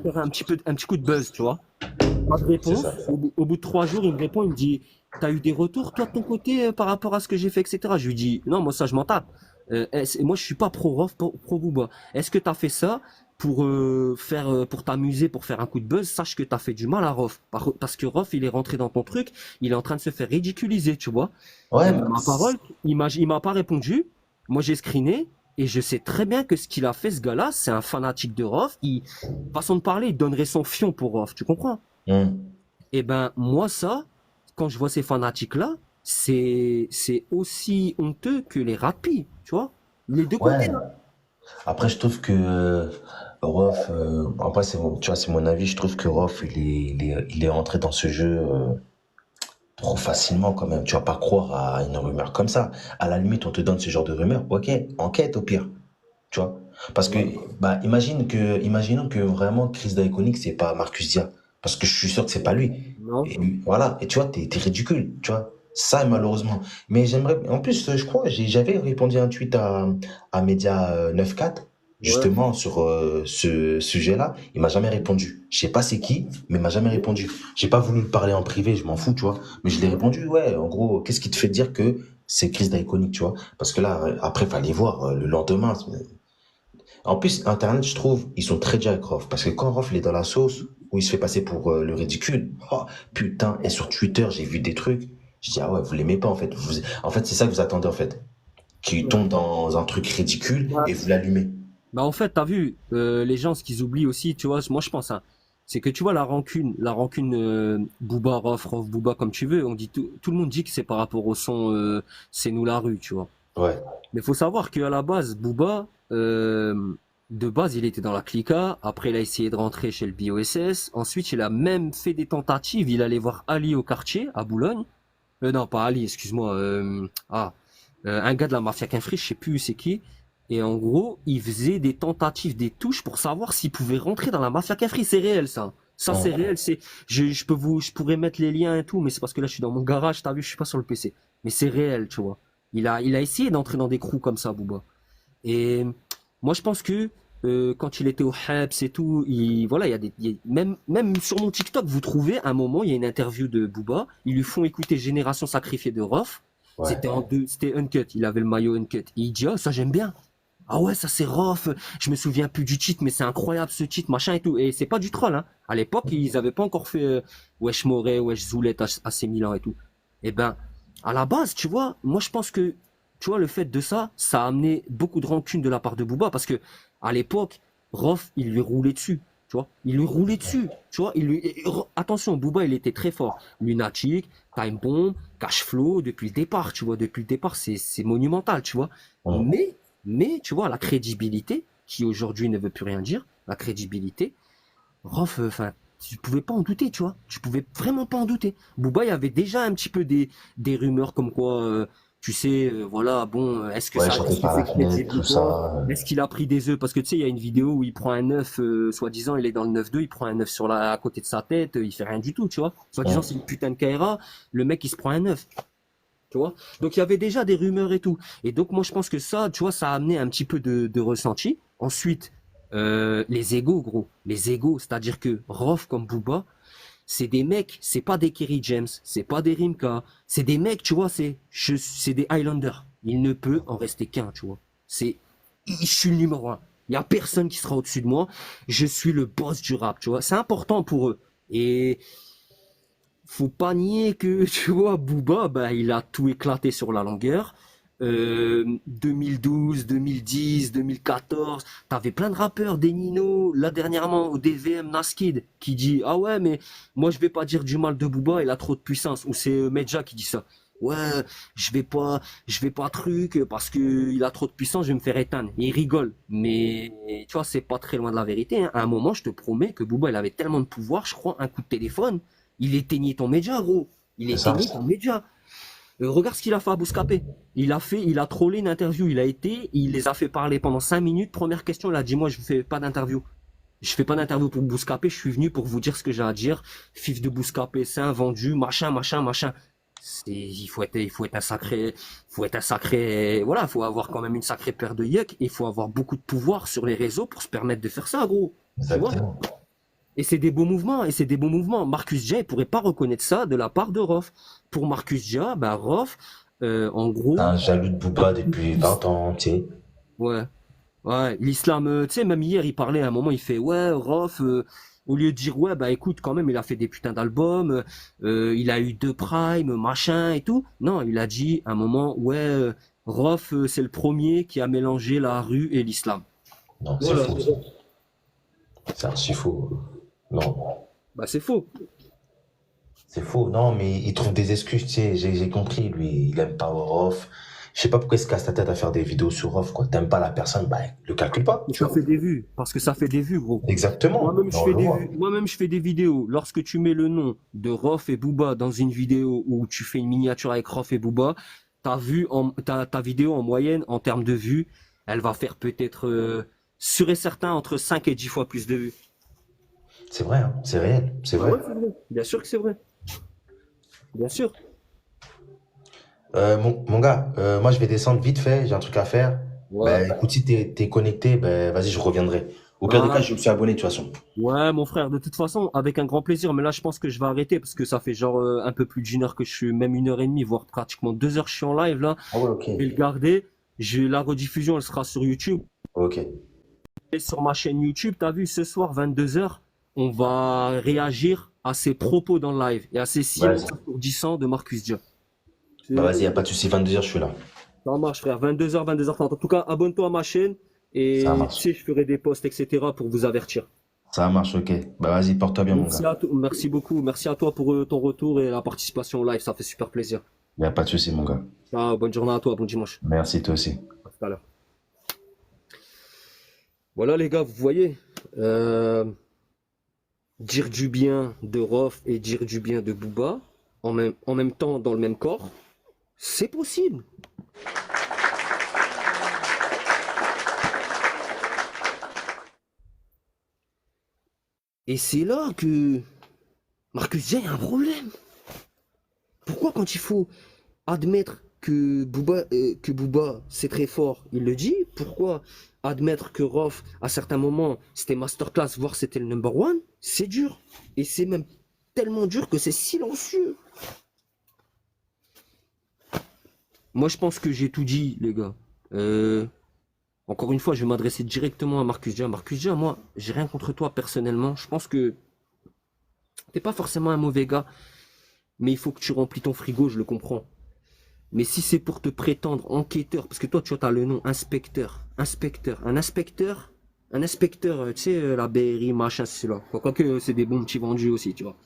faire un petit coup de buzz, tu vois? Pas de C'est ça. réponse. Au bout de 3 jours, il me répond, il me dit, t'as eu des retours, toi, de ton côté, par rapport à ce que j'ai fait, etc. Je lui dis, non, moi, ça, je m'en tape. Moi, je suis pas pro-Rof, pro Booba. Est-ce que t'as fait ça pour pour t'amuser, pour faire un coup de buzz? Sache que t'as fait du mal à Rof. Parce que Rof, il est rentré dans ton truc, il est en train de se faire ridiculiser, tu vois? Ouais, Ma parole, il m'a pas répondu. Moi, j'ai screené. Et je sais très bien que ce qu'il a fait, ce gars-là, c'est un fanatique de Rof. Façon de parler, il donnerait son fion pour Rof. Tu comprends? hum, Eh ben, moi, ça, quand je vois ces fanatiques-là, c'est aussi honteux que les rapis, tu vois? Les deux côtés, ouais. là. Après, je trouve que Rof, après, tu vois, c'est mon avis, je trouve que Rof, il est entré dans ce jeu trop facilement quand même. Tu vas pas croire à une rumeur comme ça. À la limite, on te donne ce genre de rumeur. Ok, enquête au pire. Tu vois? Parce que, Ouais. bah, imaginons que vraiment Chris Diaconic, c'est pas Marcus Dia. Parce que je suis sûr que c'est pas lui. Non. Et voilà. Et tu vois, t'es ridicule. Tu vois? Ça, malheureusement. Mais j'aimerais, en plus, je crois, j'avais répondu à un tweet à Média 94, Ouais. justement, sur ce sujet-là. Il m'a jamais répondu. Je sais pas c'est qui, mais il m'a jamais répondu. J'ai pas voulu le parler en privé, je m'en fous, tu vois. Mais je l'ai répondu, ouais, en gros, qu'est-ce qui te fait dire que c'est Chris Diaconic, tu vois? Parce que là, après, fallait voir le lendemain. En plus, Internet, je trouve, ils sont très durs avec Rof. Parce que quand Rof, il est dans la sauce, où il se fait passer pour le ridicule. Oh, putain, et sur Twitter, j'ai vu des trucs. Je dis, ah ouais, vous l'aimez pas en fait. En fait, c'est ça que vous attendez en fait. Qu'il tombe dans un truc ridicule Bah, et vous l'allumez. bah, en fait, t'as vu, les gens, ce qu'ils oublient aussi, tu vois, moi je pense, hein, c'est que tu vois la rancune Booba, Rof, Booba, comme tu veux, on dit tout le monde dit que c'est par rapport au son C'est nous la rue, tu vois. Ouais, Mais faut savoir qu'à la base, Booba, de base, il était dans la Clica. Après, il a essayé de rentrer chez le BOSS. Ensuite, il a même fait des tentatives. Il allait voir Ali au quartier, à Boulogne. Non, pas Ali, excuse-moi. Un gars de la mafia Quinfri, je sais plus c'est qui. Et en gros, il faisait des tentatives, des touches pour savoir s'il pouvait rentrer dans la mafia Quinfri. C'est réel, ça. Ça, c'est ouais, réel. Je pourrais mettre les liens et tout, mais c'est parce que là, je suis dans mon garage. T'as vu, je suis pas sur le PC. Mais c'est réel, tu vois. Il a essayé d'entrer dans des crews comme ça, Booba. Et moi, je pense que quand il était au Habs et tout, voilà, même sur mon TikTok, vous trouvez un moment, il y a une interview de Booba, ils lui font écouter Génération sacrifiée de Rof. ouais. C'était uncut, il avait le maillot uncut. Et il dit, ah, ça j'aime bien. Ah ouais, ça c'est Rof, je me souviens plus du titre, mais c'est incroyable ce titre, machin et tout. Et c'est pas du troll, hein. À l'époque, ils avaient pas encore fait Wesh Moré, Wesh Zoulet, AC Milan et tout. Et ben, à la base, tu vois, moi je pense que, tu vois, le fait de ça, ça a amené beaucoup de rancune de la part de Booba, parce que à l'époque, Rof, il lui roulait dessus, tu vois, il lui roulait dessus, tu vois, attention, Booba, il était très fort. Lunatic, Time Bomb, Cash Flow, depuis le départ, tu vois, depuis le départ, c'est monumental, tu vois. Hum. Mais, tu vois, la crédibilité, qui aujourd'hui ne veut plus rien dire, la crédibilité, Rof, enfin, tu pouvais pas en douter, tu vois. Tu pouvais vraiment pas en douter. Booba, il y avait déjà un petit peu des rumeurs comme quoi, tu sais, voilà, bon, Ouais, chanter est-ce que par la c'est fenêtre, crédible tout ou pas? ça. Est-ce qu'il a pris des œufs? Parce que tu sais, il y a une vidéo où il prend un œuf, soi-disant, il est dans le 9-2, il prend un œuf à côté de sa tête, il fait rien du tout, tu vois. Soi-disant, c'est Hum. une putain de Kaira, le mec, il se prend un œuf. Tu vois? Donc il y avait déjà des rumeurs et tout. Et donc moi je pense que ça, tu vois, ça a amené un petit peu de ressenti. Ensuite, les égos, gros. Les égos, c'est-à-dire que Rof comme Booba, c'est des mecs, c'est pas des Kerry James, c'est pas des Rimka, c'est des mecs, tu vois, c'est des Highlanders. Il ne peut en rester qu'un, tu vois. Je suis le numéro un. Il y a personne qui sera au-dessus de moi. Je suis le boss du rap, tu vois. C'est important pour eux. Et faut pas nier que, tu vois, Booba, bah, il a tout éclaté sur la longueur. 2012, 2010, 2014, t'avais plein de rappeurs, des Nino, là dernièrement au DVM Naskid, qui dit ah ouais mais moi je vais pas dire du mal de Booba, il a trop de puissance. Ou c'est Medja qui dit ça. Ouais, je vais pas truc parce que il a trop de puissance, je vais me faire éteindre. Et il rigole, mais tu vois c'est pas très loin de la vérité, hein. À un moment, je te promets que Booba il avait tellement de pouvoir, je crois un coup de téléphone, il éteignait ton média, gros. Il C'est ça. éteignait ton média. Regarde ce qu'il a fait à Bouscapé. Il a trollé une interview. Il les a fait parler pendant 5 minutes. Première question, il a dit, moi, je fais pas d'interview. Je fais pas d'interview pour Bouscapé. Je suis venu pour vous dire ce que j'ai à dire. Fif de Bouscapé, c'est un vendu, machin, machin, machin. Il faut être un sacré, voilà, il faut avoir quand même une sacrée paire de yeux. Il faut avoir beaucoup de pouvoir sur les réseaux pour se permettre de faire ça, gros. Tu vois? Exactement. Et c'est des beaux mouvements, et c'est des beaux mouvements. Marcus J, il pourrait pas reconnaître ça de la part de Rof. Pour Marcus J, bah Rof, en T'es gros, un jaloux de Booba depuis 20 ans, tu sais. ouais, ouais, l'islam, tu sais, même hier, il parlait à un moment, il fait, ouais, Rof, au lieu de dire, ouais, bah écoute, quand même, il a fait des putains d'albums, il a eu deux primes, machin et tout. Non, il a dit à un moment, ouais, Rof, c'est le premier qui a mélangé la rue et l'islam. Non, c'est Voilà. faux, ça. C'est archi faux. Non, Bah c'est faux. c'est faux. Non, mais il trouve des excuses, tu sais. J'ai compris, lui. Il aime pas Off. Je sais pas pourquoi il se casse la tête à faire des vidéos sur Off, quoi. T'aimes pas la personne, bah, le calcule pas, Et tu ça vois. fait des vues, parce que ça fait des vues, gros. Exactement. Moi-même, Mais je on fais le des, voit. moi-même, je fais des vidéos. Lorsque tu mets le nom de Rof et Booba dans une vidéo où tu fais une miniature avec Rof et Booba, ta vidéo en moyenne, en termes de vues, elle va faire peut-être, sûr et certain, entre 5 et 10 fois plus de vues. C'est vrai, hein. C'est réel. C'est Ah ouais, vrai. c'est vrai. Bien sûr que c'est vrai. Bien sûr. Mon gars, moi, je vais descendre vite fait. J'ai un truc à faire. Ouais. Ben, écoute, si t'es connecté, ben, vas-y, je reviendrai. Au pire des cas, Ah, je me suis abonné, de toute façon. ouais, mon frère, de toute façon, avec un grand plaisir. Mais là, je pense que je vais arrêter parce que ça fait genre un peu plus d'une heure que je suis, même une heure et demie, voire pratiquement 2 heures que je suis en live là. Ah ouais, ok. Je vais le garder. La rediffusion, elle sera sur YouTube. Ok. Et sur ma chaîne YouTube, t'as vu, ce soir, 22 heures. on va réagir à ses propos dans le live et à ces silences Vas-y. assourdissants de Marcus Dia. Bah, C'est- vas-y, y a pas de souci, 22h, je suis là. Ça marche, frère. 22h, 22h30. En tout cas, abonne-toi à ma chaîne Ça et tu marche. sais, je ferai des posts, etc. pour vous avertir. Ça marche, ok. Bah, vas-y, porte-toi bien, mon gars. Merci beaucoup. Merci à toi pour ton retour et la participation au live. Ça fait super plaisir. Y a pas de souci, mon gars. Ciao, bonne journée à toi. Bon dimanche. Merci, toi aussi. À tout à l'heure. Voilà, les gars, vous voyez. euh, Dire du bien de Rof et dire du bien de Booba en même temps dans le même corps, c'est possible. Et c'est là que Marcus Dia a un problème. Pourquoi quand il faut admettre que Booba c'est très fort, il le dit? Pourquoi admettre que Rof, à certains moments, c'était masterclass, voire c'était le number one? C'est dur. Et c'est même tellement dur que c'est silencieux. Moi, je pense que j'ai tout dit, les gars. Encore une fois, je vais m'adresser directement à Marcus Dia. Marcus Dia, moi, j'ai rien contre toi personnellement. Je pense que t'es pas forcément un mauvais gars, mais il faut que tu remplis ton frigo, je le comprends. Mais si c'est pour te prétendre enquêteur, parce que toi, tu vois, t'as le nom inspecteur, un inspecteur, tu sais, la BRI, machin, c'est là. Quoique, c'est des bons petits vendus aussi, tu vois.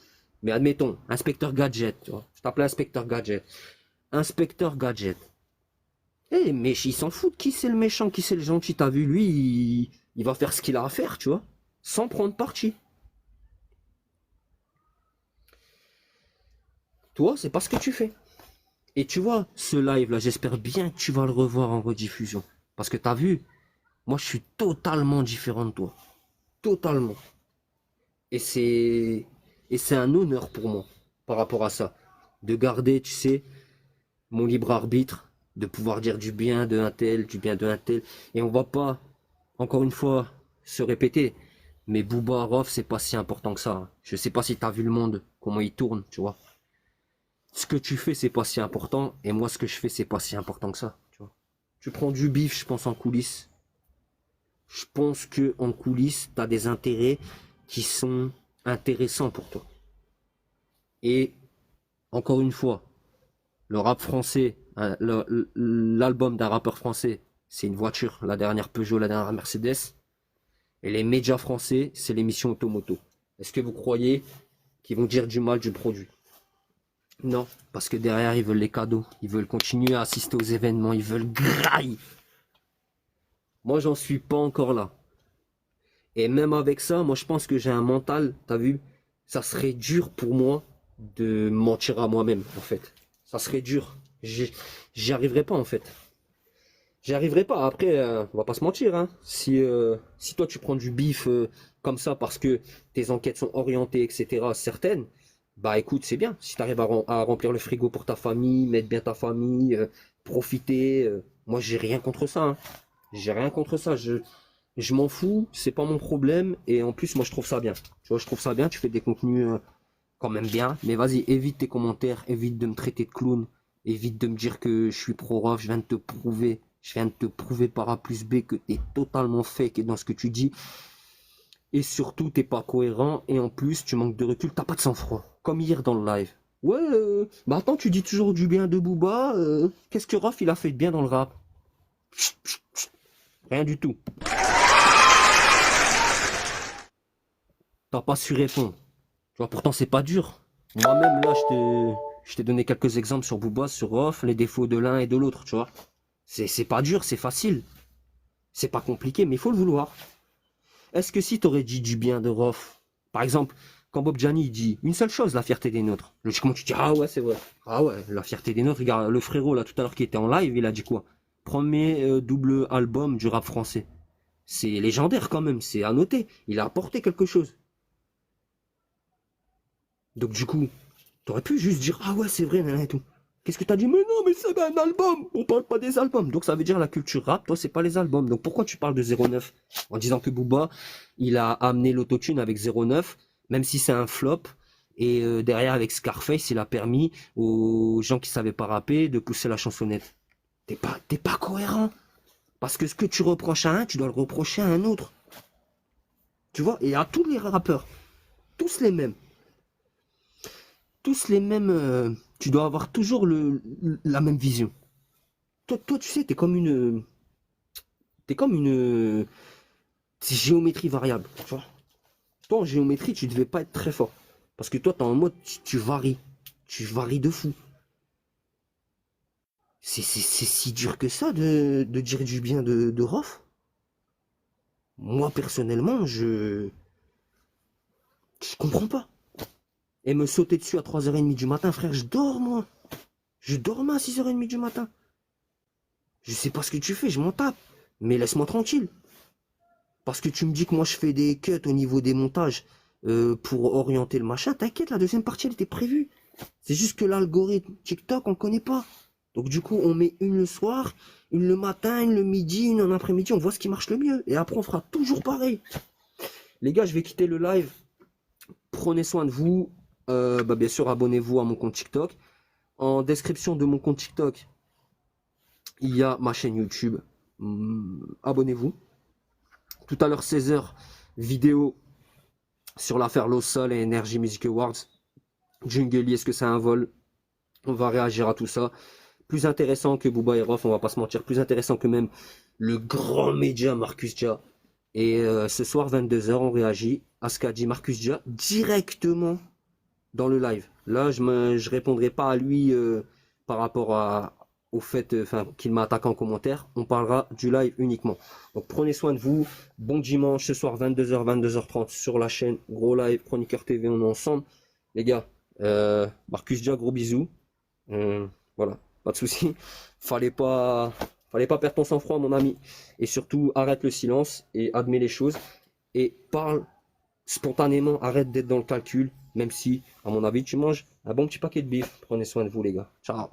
Mais admettons, inspecteur gadget, tu vois. Je t'appelle inspecteur gadget. Inspecteur gadget. Eh, mais il s'en fout de qui c'est le méchant, qui c'est le gentil. T'as vu, lui, il va faire ce qu'il a à faire, tu vois, sans prendre parti. Toi, c'est pas ce que tu fais. Et tu vois, ce live-là, j'espère bien que tu vas le revoir en rediffusion. Parce que t'as vu, moi, je suis totalement différent de toi. Totalement. Et c'est, et c'est un honneur pour moi, par rapport à ça. De garder, tu sais, mon libre arbitre, de pouvoir dire du bien de un tel, du bien de un tel. Et on va pas, encore une fois, se répéter. Mais Booba Rof, c'est pas si important que ça, hein. Je sais pas si t'as vu le monde, comment il tourne, tu vois. Ce que tu fais, c'est pas si important. Et moi, ce que je fais, c'est pas si important que ça, tu vois. Tu prends du bif, je pense, en coulisses. Je pense que en coulisses, t'as des intérêts qui sont intéressants pour toi. Et encore une fois, le rap français, hein, l'album d'un rappeur français, c'est une voiture, la dernière Peugeot, la dernière Mercedes. Et les médias français, c'est l'émission Automoto. Est-ce que vous croyez qu'ils vont dire du mal du produit? Non, parce que derrière, ils veulent les cadeaux. Ils veulent continuer à assister aux événements. Ils veulent grailler. Moi, j'en suis pas encore là. Et même avec ça, moi, je pense que j'ai un mental, t'as vu? Ça serait dur pour moi de mentir à moi-même, en fait. Ça serait dur. J'y arriverai pas, en fait. J'y arriverai pas. Après, on va pas se mentir, hein. Si toi, tu prends du bif comme ça parce que tes enquêtes sont orientées, etc., certaines, bah écoute, c'est bien. Si tu arrives à remplir le frigo pour ta famille, mettre bien ta famille, profiter, moi, j'ai rien contre ça, hein. J'ai rien contre ça. Je m'en fous, c'est pas mon problème. Et en plus, moi, je trouve ça bien. Tu vois, je trouve ça bien. Tu fais des contenus quand même bien. Mais vas-y, évite tes commentaires, évite de me traiter de clown, évite de me dire que je suis pro-raf. Je viens de te prouver. Je viens de te prouver par A plus B que t'es totalement fake dans ce que tu dis. Et surtout, t'es pas cohérent. Et en plus, tu manques de recul. T'as pas de sang-froid. Comme hier dans le live. Ouais, bah attends, tu dis toujours du bien de Booba. Qu'est-ce que Raf, il a fait de bien dans le rap? Rien du tout. T'as pas su répondre. Tu vois, pourtant, c'est pas dur. Moi-même, là, je t'ai donné quelques exemples sur Booba, sur Rof, les défauts de l'un et de l'autre, tu vois. C'est pas dur, c'est facile. C'est pas compliqué, mais il faut le vouloir. Est-ce que si t'aurais dit du bien de Rof, par exemple, quand Bob Gianni dit une seule chose, la fierté des nôtres, logiquement tu dis ah ouais, c'est vrai. Ah ouais, la fierté des nôtres. Regarde, le frérot là tout à l'heure qui était en live, il a dit quoi? Premier double album du rap français. C'est légendaire quand même, c'est à noter. Il a apporté quelque chose. Donc du coup, t'aurais pu juste dire ah ouais, c'est vrai, nan, nan, et tout. Qu'est-ce que t'as dit? Mais non, mais c'est un album. On parle pas des albums. Donc ça veut dire la culture rap, toi, c'est pas les albums. Donc pourquoi tu parles de 09 en disant que Booba, il a amené l'autotune avec 09, même si c'est un flop. Et derrière, avec Scarface, il a permis aux gens qui savaient pas rapper de pousser la chansonnette. T'es pas cohérent. Parce que ce que tu reproches à un, tu dois le reprocher à un autre. Tu vois? Et à tous les rappeurs. tous les mêmes. Tous les mêmes. Tu dois avoir toujours la même vision. Toi, tu sais, t'es comme une. T'es comme une géométrie variable. Tu vois. Toi, en géométrie, tu devais pas être très fort. Parce que toi, t'es en mode, tu varies. Tu varies de fou. C'est si dur que ça de dire du bien de Rof. Moi, personnellement, je comprends pas. Et me sauter dessus à 3h30 du matin, frère, je dors, moi. Je dormais à 6h30 du matin. Je sais pas ce que tu fais, je m'en tape. Mais laisse-moi tranquille. Parce que tu me dis que moi, je fais des cuts au niveau des montages pour orienter le machin. T'inquiète, la deuxième partie, elle était prévue. C'est juste que l'algorithme TikTok, on connaît pas. Donc du coup, on met une le soir, une le matin, une le midi, une en après-midi. On voit ce qui marche le mieux. Et après, on fera toujours pareil. Les gars, je vais quitter le live. Prenez soin de vous. Bien sûr, abonnez-vous à mon compte TikTok. En description de mon compte TikTok, il y a ma chaîne YouTube. Abonnez-vous. Tout à l'heure, 16h, vidéo sur l'affaire Lossol et Energy Music Awards. Jungeli, est-ce que c'est un vol? On va réagir à tout ça. Plus intéressant que Booba et Rof, on va pas se mentir. Plus intéressant que même le grand média Marcus Dia. Et ce soir, 22h, on réagit à ce qu'a dit Marcus Dia directement dans le live. Là, je répondrai pas à lui par rapport au fait qu'il m'a attaqué en commentaire. On parlera du live uniquement. Donc prenez soin de vous. Bon dimanche, ce soir 22h, 22h30 sur la chaîne. Gros live, Chroniqueur TV, on est ensemble. Les gars, Marcus Dia, gros bisous. Voilà, pas de soucis. Fallait pas perdre ton sang-froid, mon ami. Et surtout, arrête le silence et admets les choses. Et parle spontanément, arrête d'être dans le calcul. Même si, à mon avis, tu manges un bon petit paquet de bif. Prenez soin de vous, les gars. Ciao.